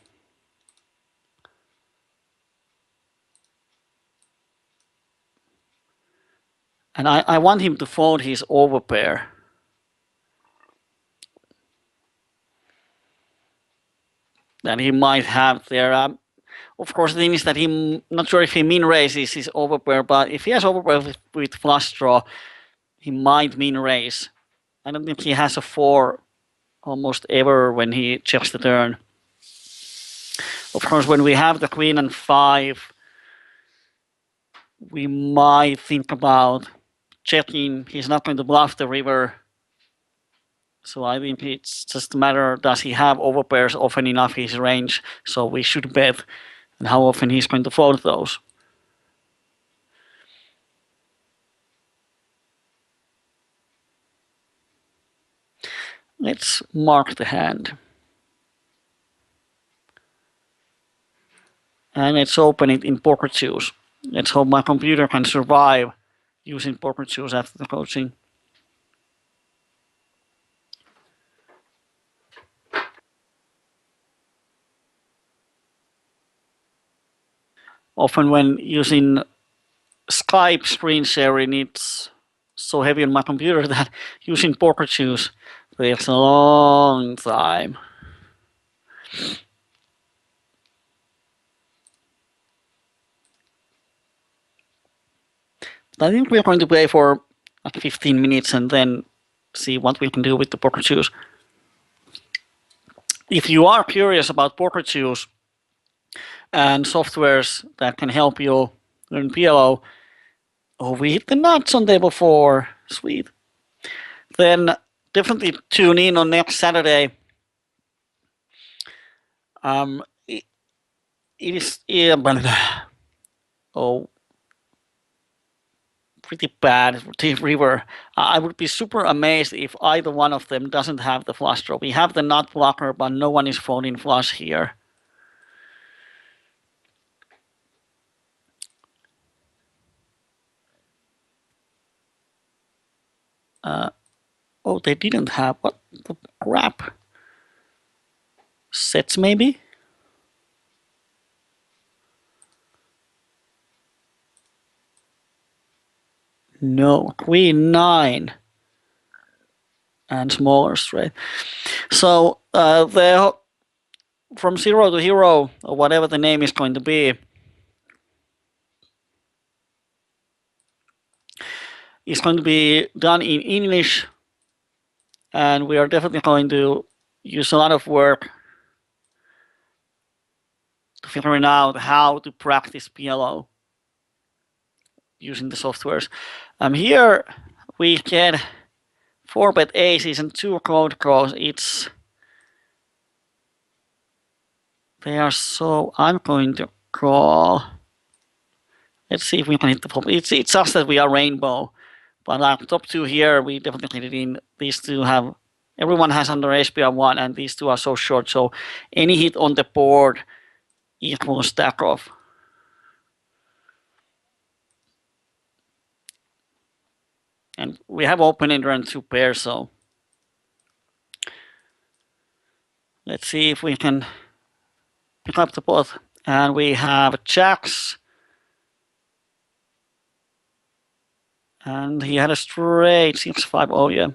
And I want him to fold his overpair. That he might have there. Of course, the thing is that I'm not sure if he min raises his overpair, but if he has overpair with flush draw, he might min raise. I don't think he has a 4 almost ever when he checks the turn. Of course, when we have the queen and 5, we might think about checking. He's not going to bluff the river. So I think it's just a matter, does he have overpairs often enough in his range? So we should bet and how often he's going to fold those. Let's mark the hand. And let's open it in poker choose. Let's hope my computer can survive using poker choose after the coaching. Often when using Skype screen sharing, it's so heavy on my computer that using poker choose takes a long time. I think we're going to play for like 15 minutes and then see what we can do with the poker choose. If you are curious about poker choose and softwares that can help you learn PLO, oh, we hit the nuts on table 4. Sweet. Then definitely tune in on next Saturday. It is pretty bad Deep River. I would be super amazed if either one of them doesn't have the flush draw. We have the nut blocker, but no one is folding flush here. Oh, they didn't have, what the crap? Sets maybe? No, queen 9 and smaller straight. So the from 0 to hero, or whatever the name is going to be, is going to be done in English, and we are definitely going to use a lot of work to figuring out how to practice PLO using the softwares. Here we get 4-bet aces and 2 code calls. They are so, I'm going to call. Let's see if we can hit the flop. It's just that we are rainbow. But top 2 here, we definitely hit it in. These two have, everyone has under SPR 1, and these two are so short. So any hit on the board equals stack off. And we have open ender and 2 pairs, so let's see if we can pick up the pot. And we have jacks. And he had a straight 6-5. Oh, yeah.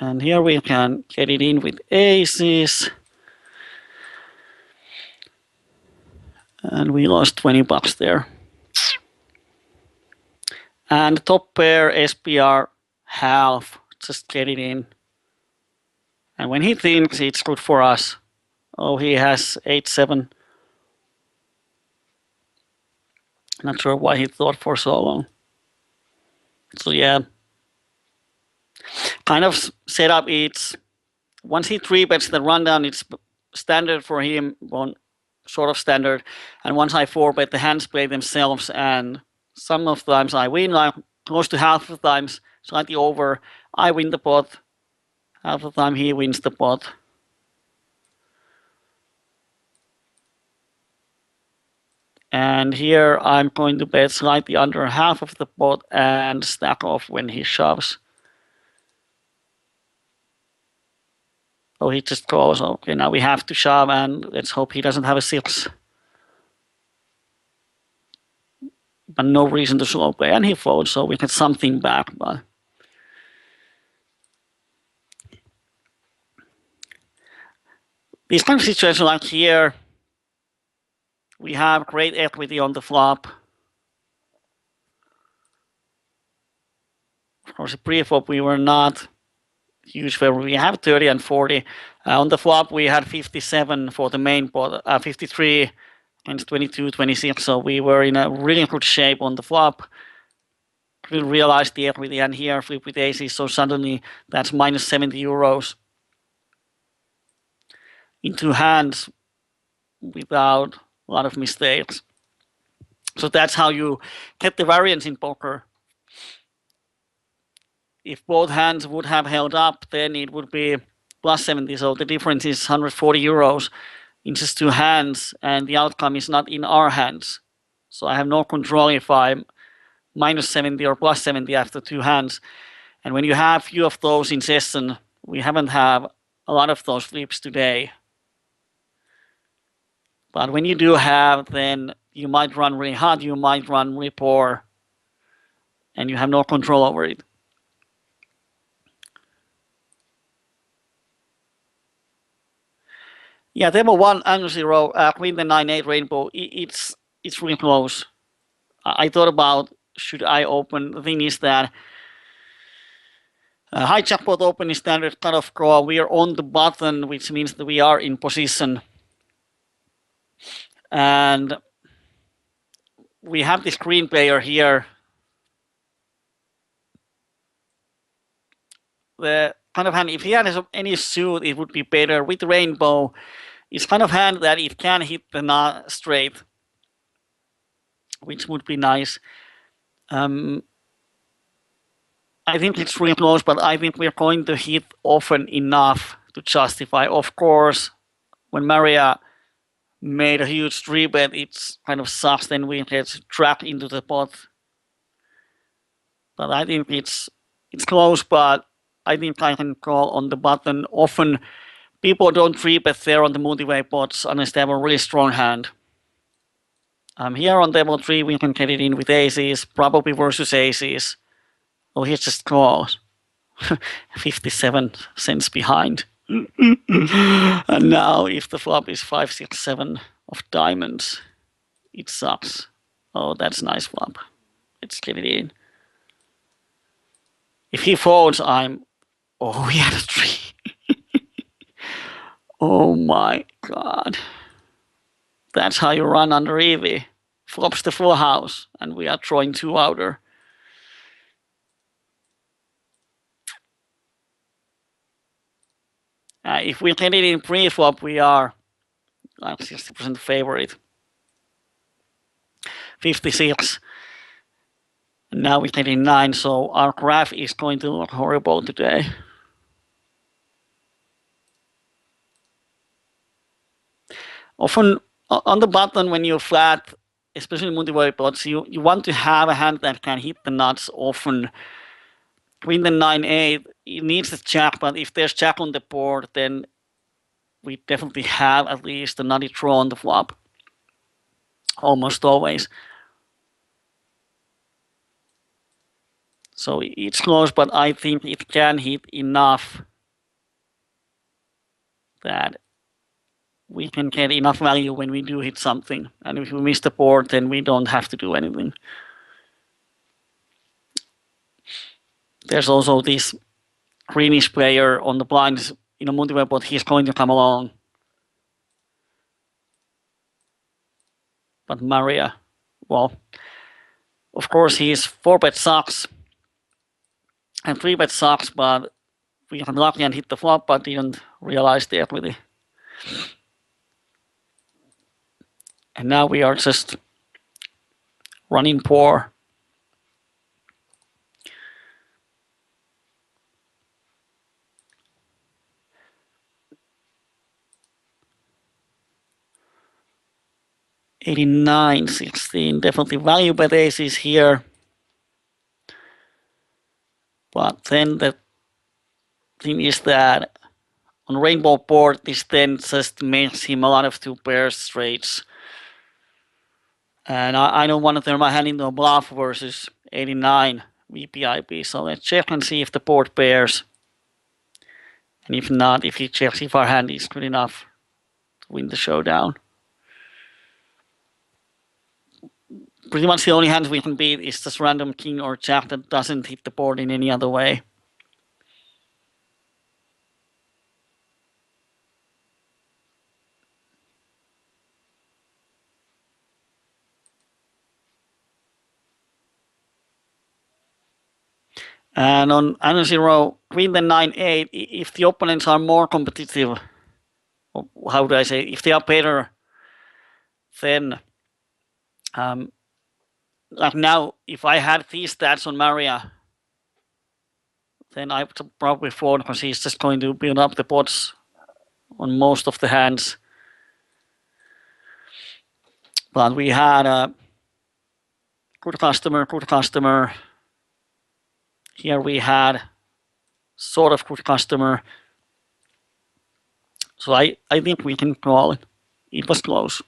And here we can get it in with aces. And we lost 20 bucks there. And top pair SPR half. Just get it in. And when he thinks it's good for us. Oh, he has 8-7. Not sure why he thought for so long. So yeah. Kind of setup, it's once he 3-bets the rundown, it's standard for him, one sort of standard. And once I 4-bet, the hands play themselves, and some of the times I win, like close to half of the times, slightly over, I win the pot. Half the time he wins the pot. And here I'm going to bet slightly under half of the pot and stack off when he shoves. Oh, he just calls. Okay, now we have to shove, and let's hope he doesn't have a 6. But no reason to slow play, and he folds, so we get something back. But these kind of situations like here, we have great equity on the flop. Of course, pre-flop we were not huge favor. We have 30 and 40. On the flop we had 57 for the main pot, 53 and 22, 26. So we were in a really good shape on the flop. We realized the equity, and here flip with aces. So suddenly that's minus 70 euros into hands without a lot of mistakes. So that's how you get the variance in poker. If both hands would have held up, then it would be plus 70. So the difference is 140 euros in just 2 hands, and the outcome is not in our hands. So I have no control if I'm minus 70 or plus 70 after 2 hands. And when you have few of those in session, we haven't have a lot of those flips today. But when you do have, then you might run really hot, you might run really poor, and you have no control over it. Yeah, table 1 and 0, queen the 9-8 rainbow, it's really close. I thought about, should I open? The thing is that high jackpot open is standard cutoff call. We are on the button, which means that we are in position. And we have this green player here. The kind of hand, if he has any suit, it would be better. With rainbow, it's kind of hand that it can hit the straight, which would be nice. I think it's really close, but I think we're going to hit often enough to justify. Of course, when Maria made a huge 3-bet, it's kind of sucks. Then we get trapped into the pot. But I think it's close, but I think I can call on the button. Often people don't 3-bet there on the multi-way pots unless they have a really strong hand. Here on table 3 we can get it in with aces, probably versus aces. Oh, he just calls. 57 cents behind. And now if the flop is 5, 6, 7 of diamonds, it sucks. Oh, that's nice flop. Let's get it in. If he folds, I'm... Oh, he had a 3. Oh my god. That's how you run under EV. Flops the full house, and we are throwing 2 outer. If we get it in pre-flop, we are like 60% favorite. 56. And now we get in 9, so our graph is going to look horrible today. Often on the button when you're flat, especially multi-way pots, you want to have a hand that can hit the nuts often. Queen the 9-8, it needs the jack, but if there's jack on the board, then we definitely have at least a nutty draw on the flop. Almost always. So it's close, but I think it can hit enough that we can get enough value when we do hit something. And if we miss the board, then we don't have to do anything. There's also this greenish player on the blinds in a multi-way pot. He's going to come along. But Maria, well, of course his 4-bet sucks and 3-bet sucks, but we got lucky and hit the flop, but didn't realize the equity. And now we are just running poor. $89.16, definitely value bet aces here. But then the thing is that on rainbow board, this then just makes him a lot of 2 pairs straights. And I don't want to turn my hand into a bluff versus 89 VPIP. So let's check and see if the board pairs. And if not, if he checks if our hand is good enough to win the showdown. Pretty much the only hands we can beat is just random king or jack that doesn't hit the board in any other way. And on Anno Zero, Queen the 9-8, if the opponents are more competitive, how do I say, if they are better, then like now, if I had these stats on Maria, then I would probably fold because he's just going to build up the pots on most of the hands. But we had a good customer. Here we had sort of good customer. So I think we can call it. It was close.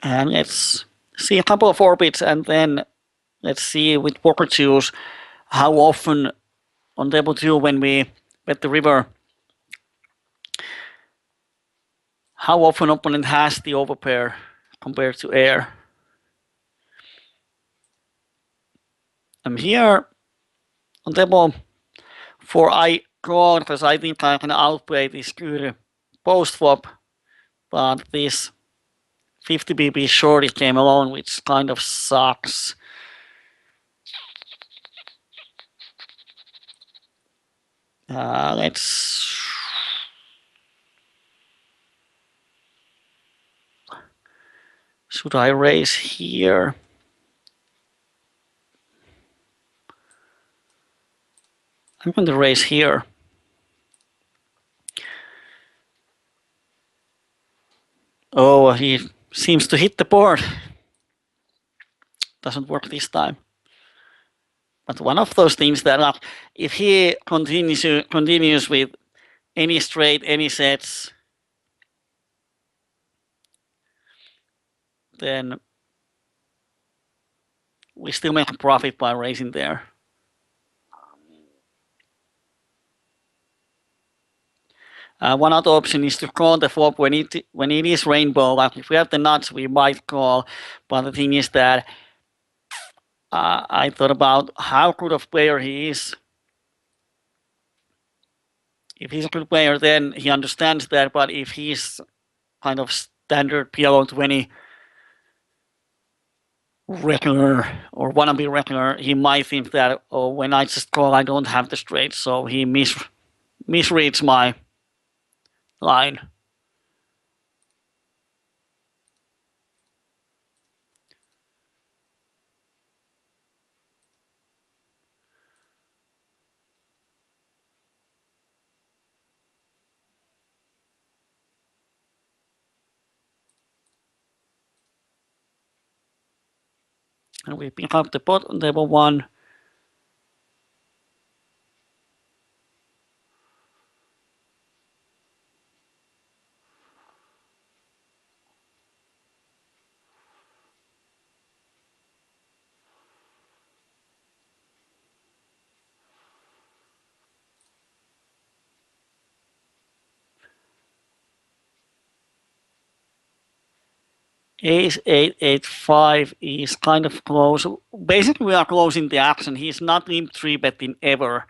And let's see a couple of orbits and then let's see with poker twos how often on table 2 when we bet the river, how often opponent has the overpair compared to air. I'm here on table 4 I call because I think I can outplay this good post flop, but this 50 BB shorty came along, which kind of sucks. Let's Should I raise here? I'm going to raise here. Oh, he seems to hit the board. Doesn't work this time. But one of those things that if he continues with any straight, any sets, then we still make a profit by raising there. One other option is to call the flop when it is rainbow. Like if we have the nuts, we might call. But the thing is that I thought about how good of player he is. If he's a good player, then he understands that. But if he's kind of standard PLO 20 regular or wannabe regular, he might think that, oh, when I just call, I don't have the straight, so he misreads my line. And we pick up the pot on table 1. Ace 8 8 5 is kind of close. Basically, we are closing the action. He's not limp 3-betting ever.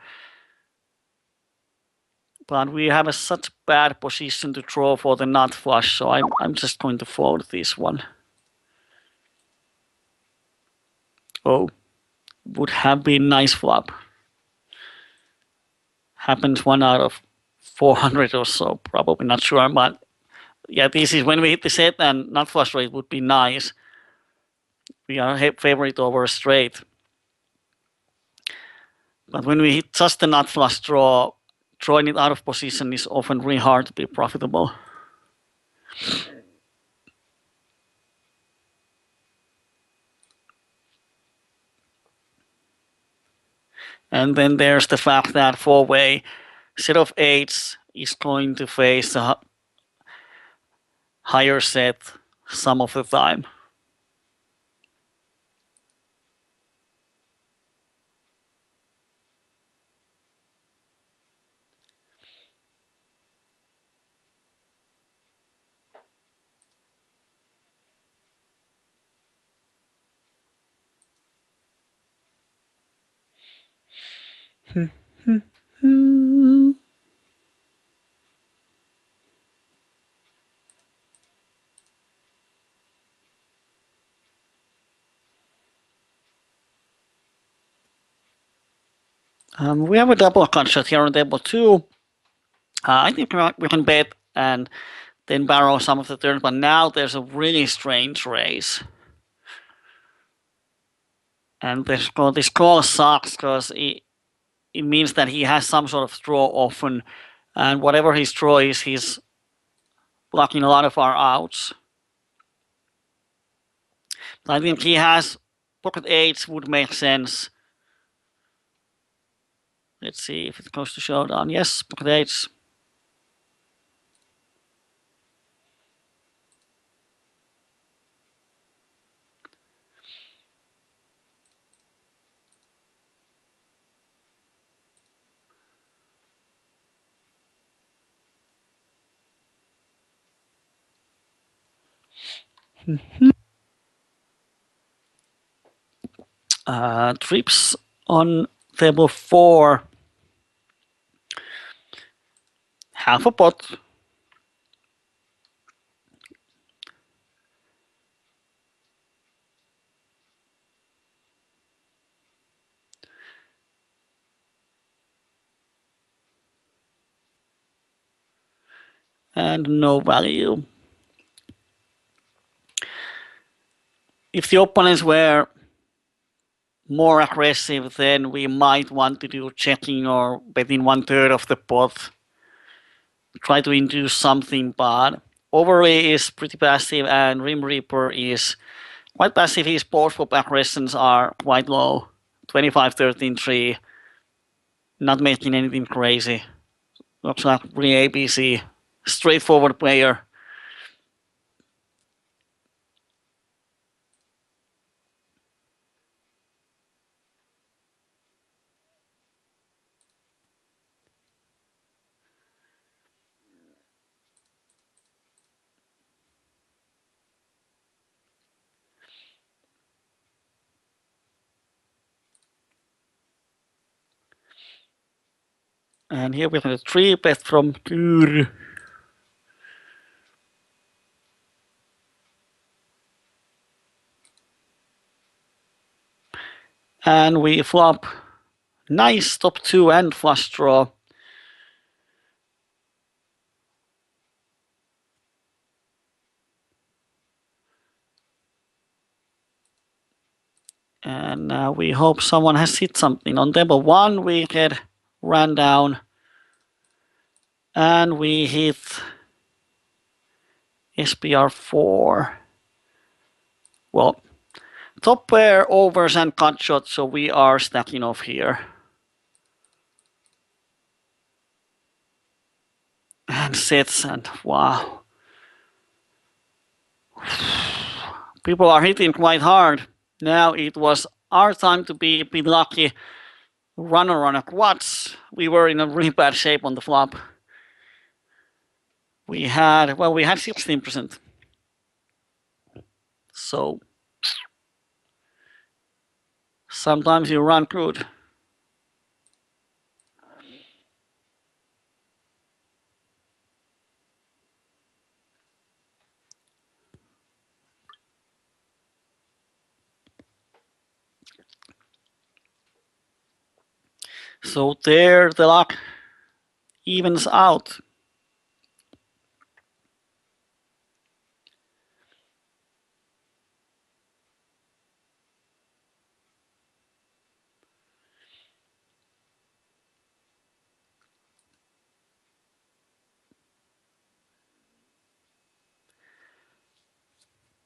But we have such bad position to draw for the nut flush, so I'm just going to fold this one. Oh, would have been nice flop. Happens 1 out of 400 or so, probably not sure, but yeah, this is when we hit the set and nut flush rate would be nice. We are favorite over straight. But when we hit just the nut flush draw, drawing it out of position is often really hard to be profitable. And then there's the fact that 4-way set of 8s is going to face a higher set some of the time. We have a double gunshot here on table 2. I think we can bet and then barrel some of the turns, but now there's a really strange race. And this call sucks because it means that he has some sort of draw often, and whatever his draw is, he's blocking a lot of our outs. I think he has pocket 8s would make sense. Let's see if it goes to showdown. Yes, pocket 8s. Trips on table 4. Half a pot. And no value. if the opponents were more aggressive, then we might want to do checking or betting 1/3 of the pot, try to induce something, but Overlay is pretty passive and Rim Reaper is quite passive. His post-flop aggressions are quite low, 25, 13, 3, not making anything crazy. Looks like really ABC, straightforward player. And here we have a 3-bet from Kyyberi. And we flop nice top 2 and flush draw. And now we hope someone has hit something. On table 1 we get ran down. And we hit SPR 4. Well, top pair overs and cut shots, so we are stacking off here. And sets, and wow. People are hitting quite hard. Now it was our time to be a bit lucky. Runner on a quads. We were in a really bad shape on the flop. We had 16%. So sometimes you run good. So there the luck evens out.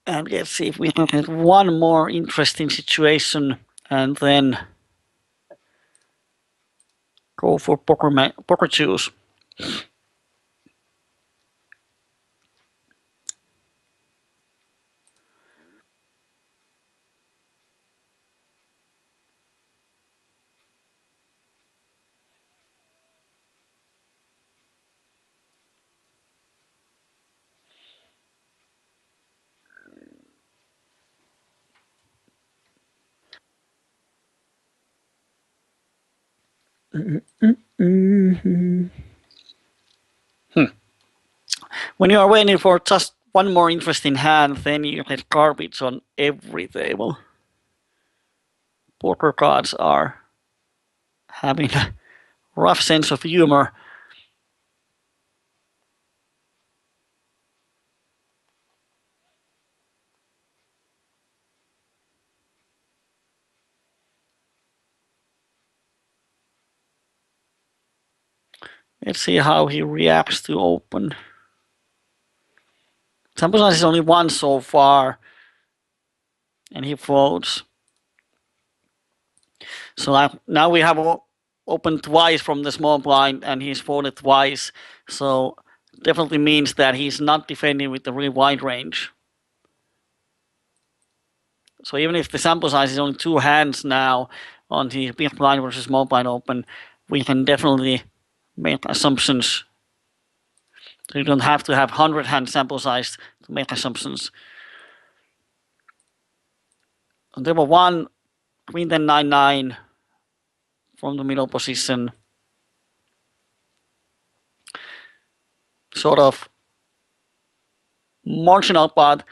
And let's see if we can get one more interesting situation and then go for poker choose. When you are waiting for just one more interesting hand, then you get garbage on every table. Poker cards are having a rough sense of humor. Let's see how he reacts to open. Sample size is only 1 so far, and he folds. So now we have opened twice from the small blind, and he's folded twice. So definitely means that he's not defending with the really wide range. So even if the sample size is only 2 hands now on the big blind versus small blind open, we can definitely make assumptions. So you don't have to have 100-hand sample size to make assumptions. On table 1, queen 10 9-9 from the middle position. Sort of marginal, but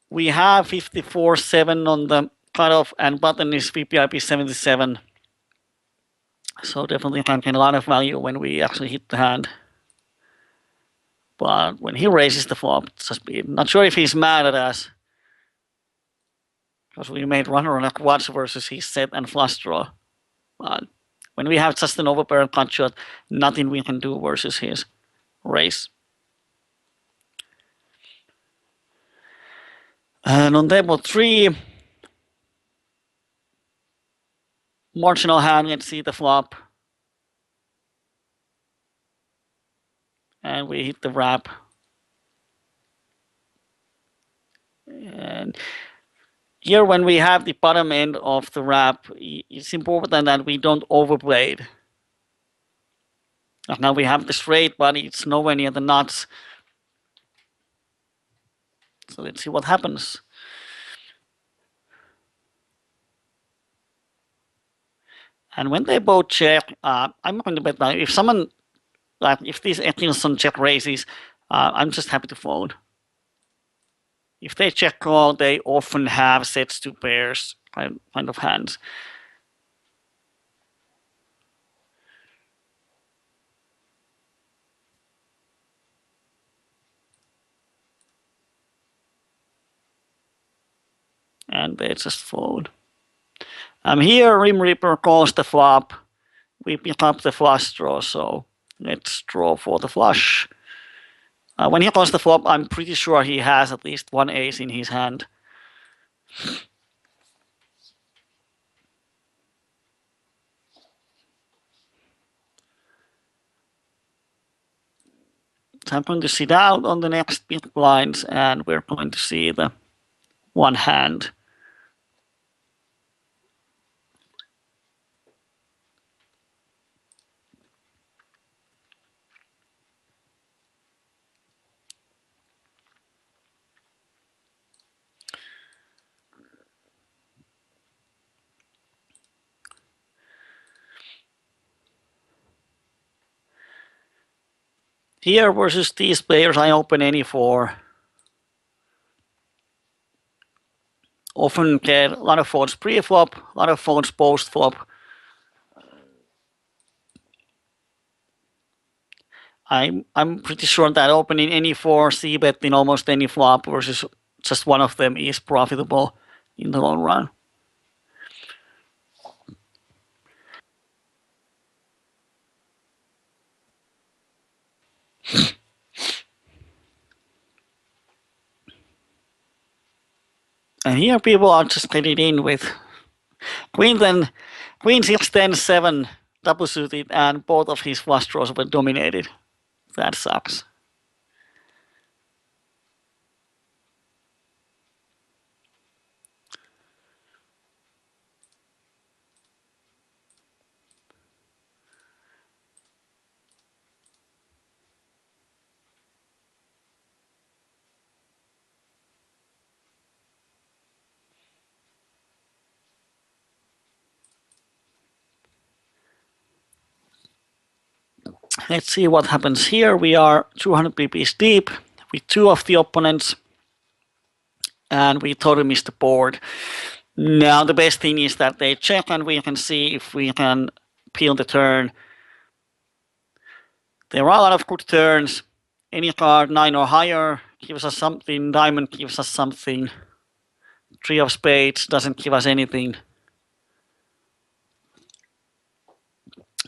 we have 54-7 on the cutoff, and button is VPIP 77. So definitely can get a lot of value when we actually hit the hand. But when he raises the flop, it's just not sure if he's mad at us. because we made runner on a quads versus his set and flush draw. But when we have just an overpair and cut shot, nothing we can do versus his race. And on table 3, marginal hand, let's see the flop. And we hit the wrap. And here, when we have the bottom end of the wrap, it's important that we don't overplay it. Now we have the straight, but it's nowhere near the nuts. So let's see what happens. And when they both check, I'm going to bet now. If someone, like if these Atkinson check raises, I'm just happy to fold. If they check call, they often have sets to pairs kind of hands. And they just fold. Here, Rim Reaper calls the flop. We pick up the flush draw, so let's draw for the flush. When he calls the flop, I'm pretty sure he has at least one ace in his hand. So I'm going to sit out on the next big blinds, and we're going to see the one hand. Here versus these players, I open any 4. Often get a lot of folds pre-flop, a lot of folds post-flop. I'm pretty sure that opening any 4 c-bet in almost any flop versus just one of them is profitable in the long run. And here people are just getting in with Queen 6, 10, 7 double suited, and both of his flush draws were dominated. That sucks. Let's see what happens here. We are 200 pp's deep with 2 of the opponents, and we totally missed the board. Now the best thing is that they check, and we can see if we can peel the turn. There are a lot of good turns. Any card 9 or higher gives us something. Diamond gives us something. 3 of spades doesn't give us anything.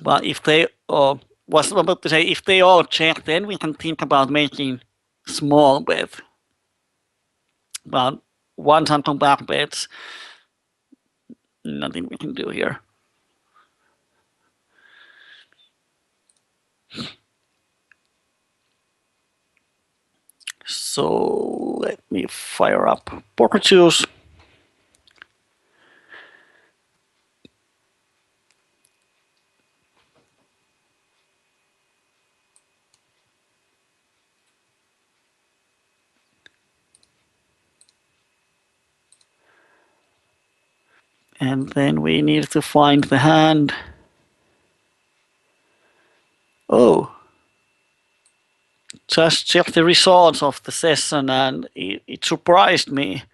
But if they was about to say, if they all check, then we can think about making small bet. But once on back bets, nothing we can do here. So let me fire up poker juice. And then we need to find the hand. Oh, just check the results of the session, and it surprised me.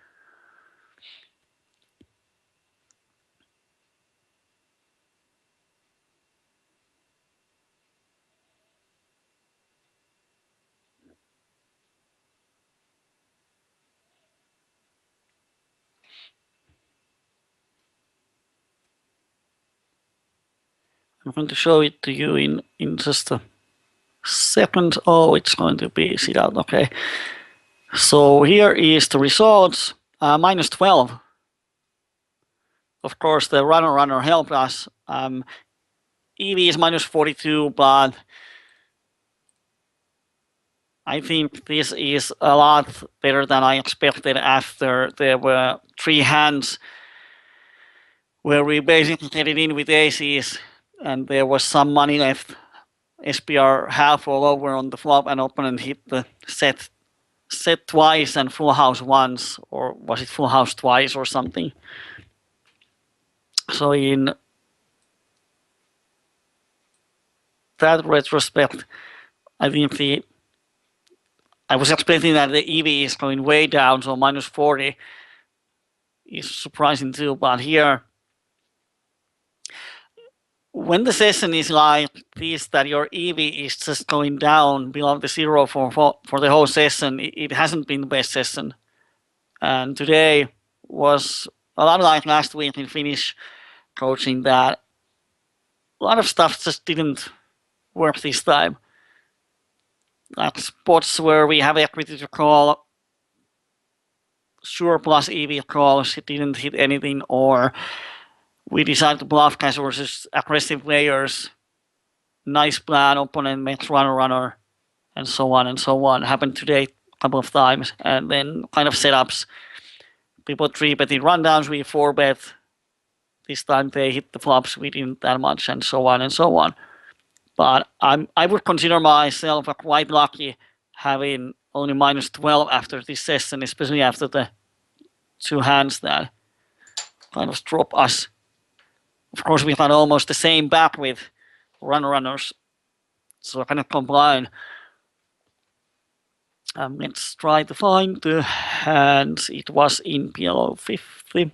I'm going to show it to you in just a second. Oh, it's going to be sit out. Okay. So here is the results. Minus 12. Of course, the runner helped us. EV is minus 42, but I think this is a lot better than I expected after there were 3 hands where we basically get it in with aces and there was some money left. SPR half all over on the flop and opponent hit the set twice and full house once, or was it full house twice or something. So in that retrospect, I think I was expecting that the EV is going way down, so minus 40 is surprising too. But here, when the session is like this, that your EV is just going down below the zero for the whole session, it hasn't been the best session. And today was a lot like last week in Finnish coaching, that a lot of stuff just didn't work this time. Like spots where we have equity to call, sure plus EV calls, it didn't hit anything, or we decided to bluff cash versus aggressive players. Nice plan, opponent makes runner, and so on and so on. Happened today a couple of times, and then kind of setups. People 3-betting rundowns, we 4-bet. This time they hit the flops, we didn't that much, and so on and so on. But I would consider myself quite lucky having only minus 12 after this session, especially after the 2 hands that kind of drop us. Of course, we had almost the same back with runners, so I cannot complain. Let's try to find the hands. It was in PLO 50.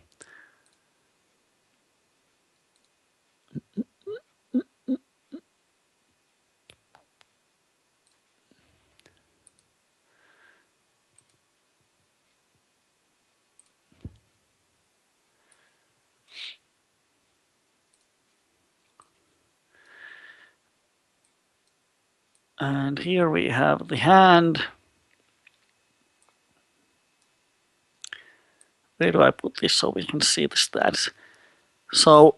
And here we have the hand. Where do I put this so we can see the stats? So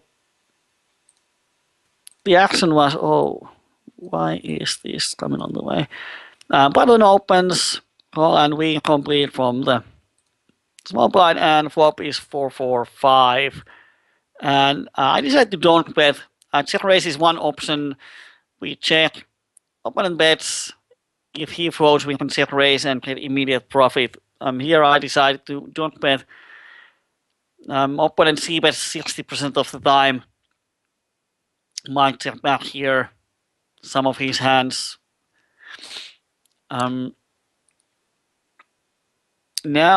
the action was, oh, why is this coming on the way? Button opens, call and we complete from the small blind, and flop is 4-4-5. And I decided to don't bet. Check raise is one option. We check. Opponent bets. If he folds, we can check raise and get immediate profit. Here I decided to don't bet. Opponent C bets 60% of the time. Might check back here some of his hands. Now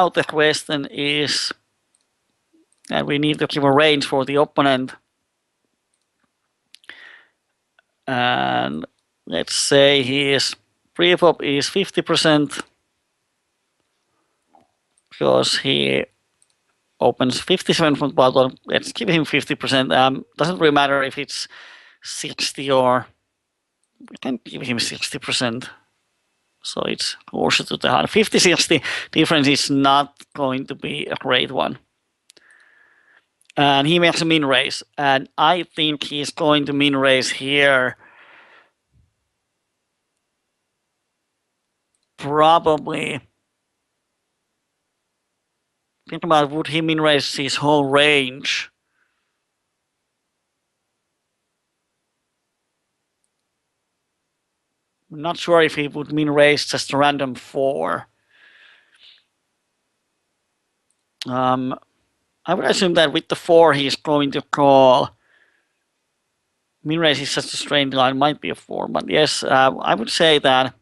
the question is, and we need to give a range for the opponent. And let's say his pre-flop is 50%, because he opens 57 from the bottom. Let's give him 50%. Doesn't really matter if it's 60 or we can give him 60%. So it's closer to the 50-60 difference is not going to be a great one. And he makes a min raise, and I think he's going to min raise here. Probably. Think about, would he min raise his whole range? I'm not sure if he would min raise just a random 4. I would assume that with the 4 he's going to call. Min raise is such a strange line, might be a 4, but yes, I would say that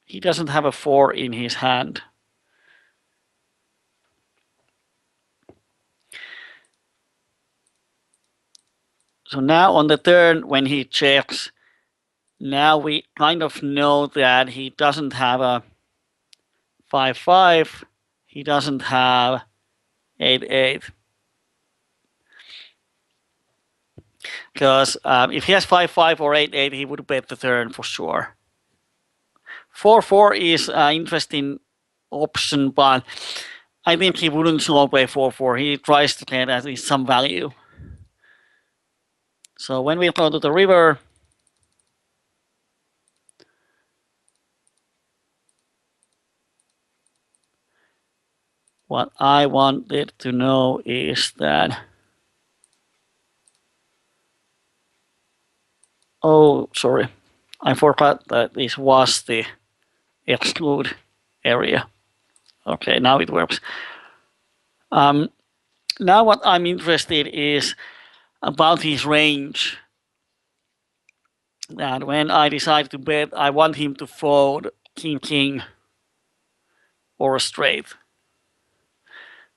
he doesn't have a 4 in his hand. So now on the turn when he checks, now we kind of know that he doesn't have a 5-5. He doesn't have 8-8. Because if he has 5-5 or 8-8, he would bet the turn for sure. 4-4 is an interesting option, but I think he wouldn't slow play 4-4. He tries to get at least some value. So when we go to the river, what I wanted to know is that, oh, sorry, I forgot that this was the exclude area. Okay, now it works. Now what I'm interested is about his range. And when I decide to bet, I want him to fold king or a straight.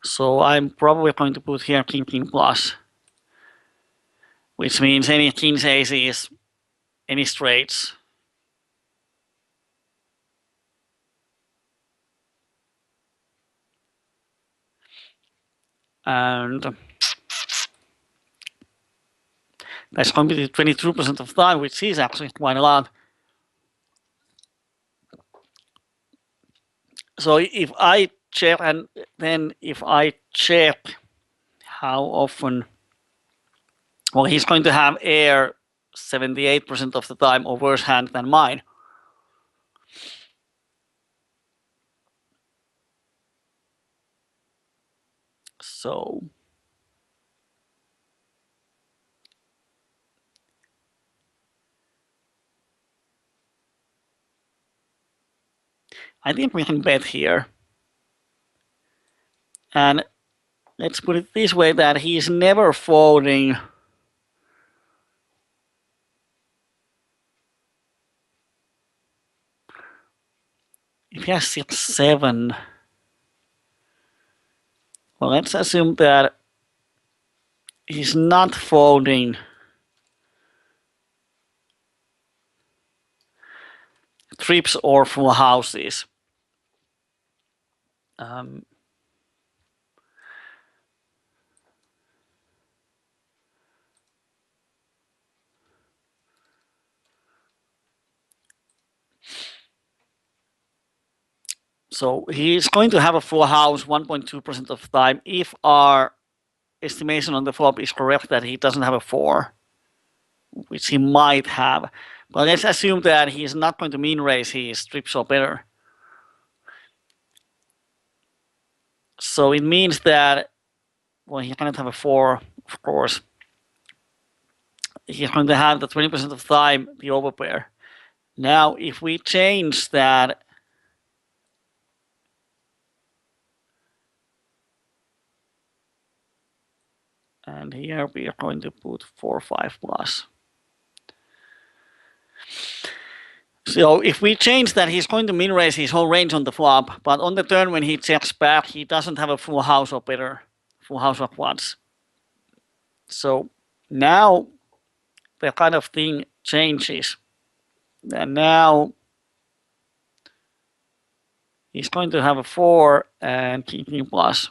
So I'm probably going to put here king plus, which means any kings, aces, any straights. And that's going to be 22% of the time, which is actually quite a lot. So if I check, and then if I check how often, well, he's going to have air 78% of the time or worse hand than mine. So I think we can bet here. And let's put it this way, that he's never folding if he has 6-7. Well, let's assume that he's not folding trips or full houses. So he's going to have a full house 1.2% of the time if our estimation on the flop is correct that he doesn't have a 4, which he might have. But let's assume that he's not going to min raise his trips or better. So it means that, well, he cannot have a 4, of course. He's going to have the 20% of the time the overpair. Now, if we change that, and here we are going to put 4-5 plus. So if we change that, he's going to min raise his whole range on the flop, but on the turn when he checks back, he doesn't have a full house or better, full house of quads. So now the kind of thing changes. And now he's going to have a 4 and king plus.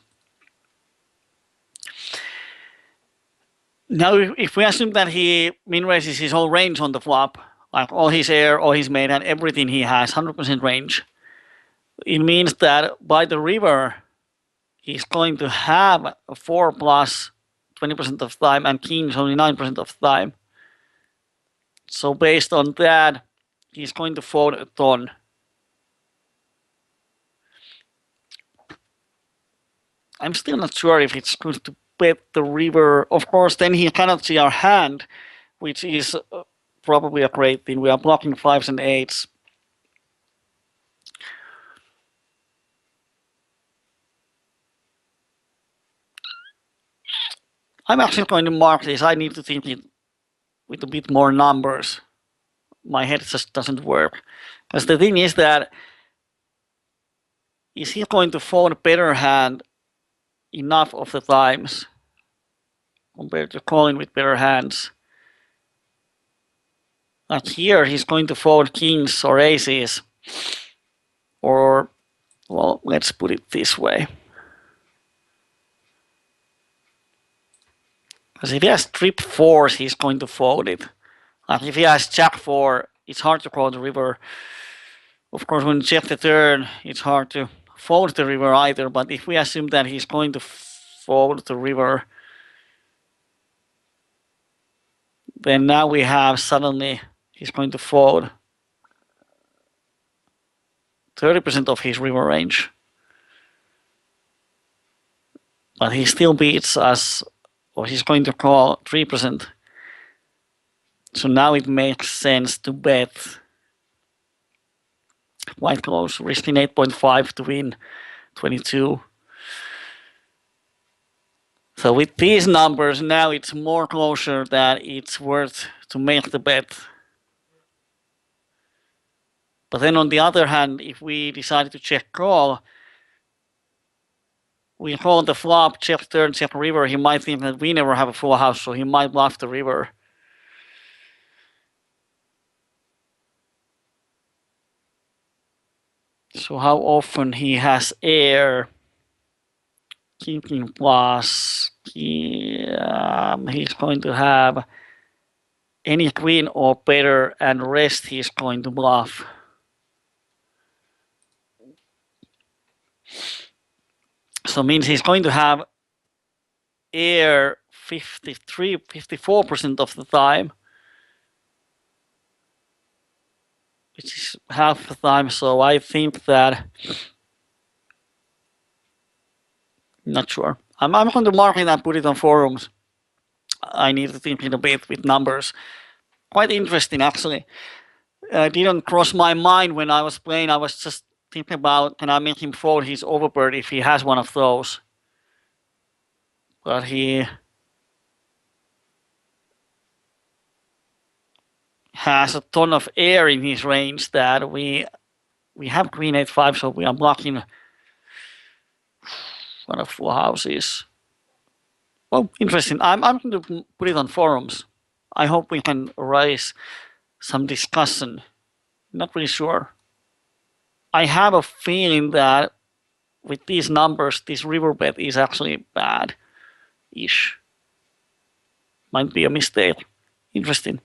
Now, if we assume that he min raises his whole range on the flop, like all his air, all his mate, and everything he has, 100% range, it means that by the river, he's going to have a 4 plus 20% of the time and kings only 9% of the time. So based on that, he's going to fold a ton. I'm still not sure if it's good to bet the river. Of course, then he cannot see our hand, which is probably a great thing. We are blocking 5s and 8s. I'm actually going to mark this. I need to think it with a bit more numbers. My head just doesn't work. Because the thing is that, is he going to fold a better hand enough of the times compared to calling with better hands? Like here, he's going to fold kings or aces. Or, well, let's put it this way. Because if he has trip 4s, he's going to fold it. Like if he has jack 4, it's hard to call the river. Of course, when you check the turn, it's hard to fold the river either. But if we assume that he's going to fold the river, then now we have suddenly he's going to fold 30% of his river range. But he still beats us, or he's going to call 3%. So now it makes sense to bet quite close, risking 8.5 to win 22. So with these numbers, now it's more closer that it's worth to make the bet. But then on the other hand, if we decide to check call, we call the flop, check turn, check river, he might think that we never have a full house, so he might bluff the river. So how often he has air? King plus, he's going to have any queen or better, and rest he's going to bluff. So means he's going to have air 54% of the time, which is half the time. So I think that, not sure. I'm going to mark it and put it on forums. I need to think a bit with numbers. Quite interesting, actually. Didn't cross my mind when I was playing. I was just thinking about, can I make him fold his overbird if he has one of those? But he has a ton of air in his range that we have queen 8-5, so we are blocking one of full houses. Well, interesting. I'm going to put it on forums. I hope we can raise some discussion. Not really sure. I have a feeling that with these numbers, this river bet is actually bad-ish. Might be a mistake. Interesting.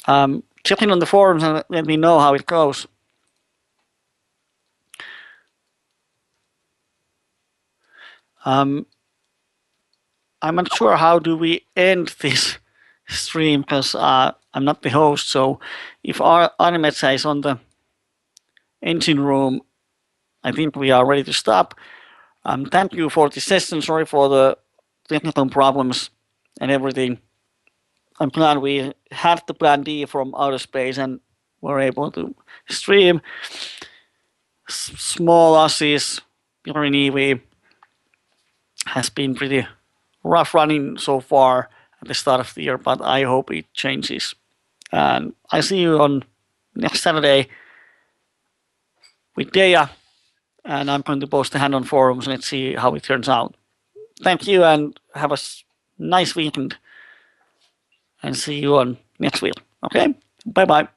Check in on the forums and let me know how it goes. I'm not sure how do we end this stream because I'm not the host. So if our Animetsa is on the engine room, I think we are ready to stop. Thank you for the session. Sorry for the technical problems and everything. I'm glad we had the plan D from outer space and were able to stream. Small losses, Pure EV has been pretty rough running so far at the start of the year, but I hope it changes. And I see you on next Saturday with Deja, and I'm going to post a hand on forums. Let's see how it turns out. Thank you and have a nice weekend, and see you on next week. Okay, bye bye.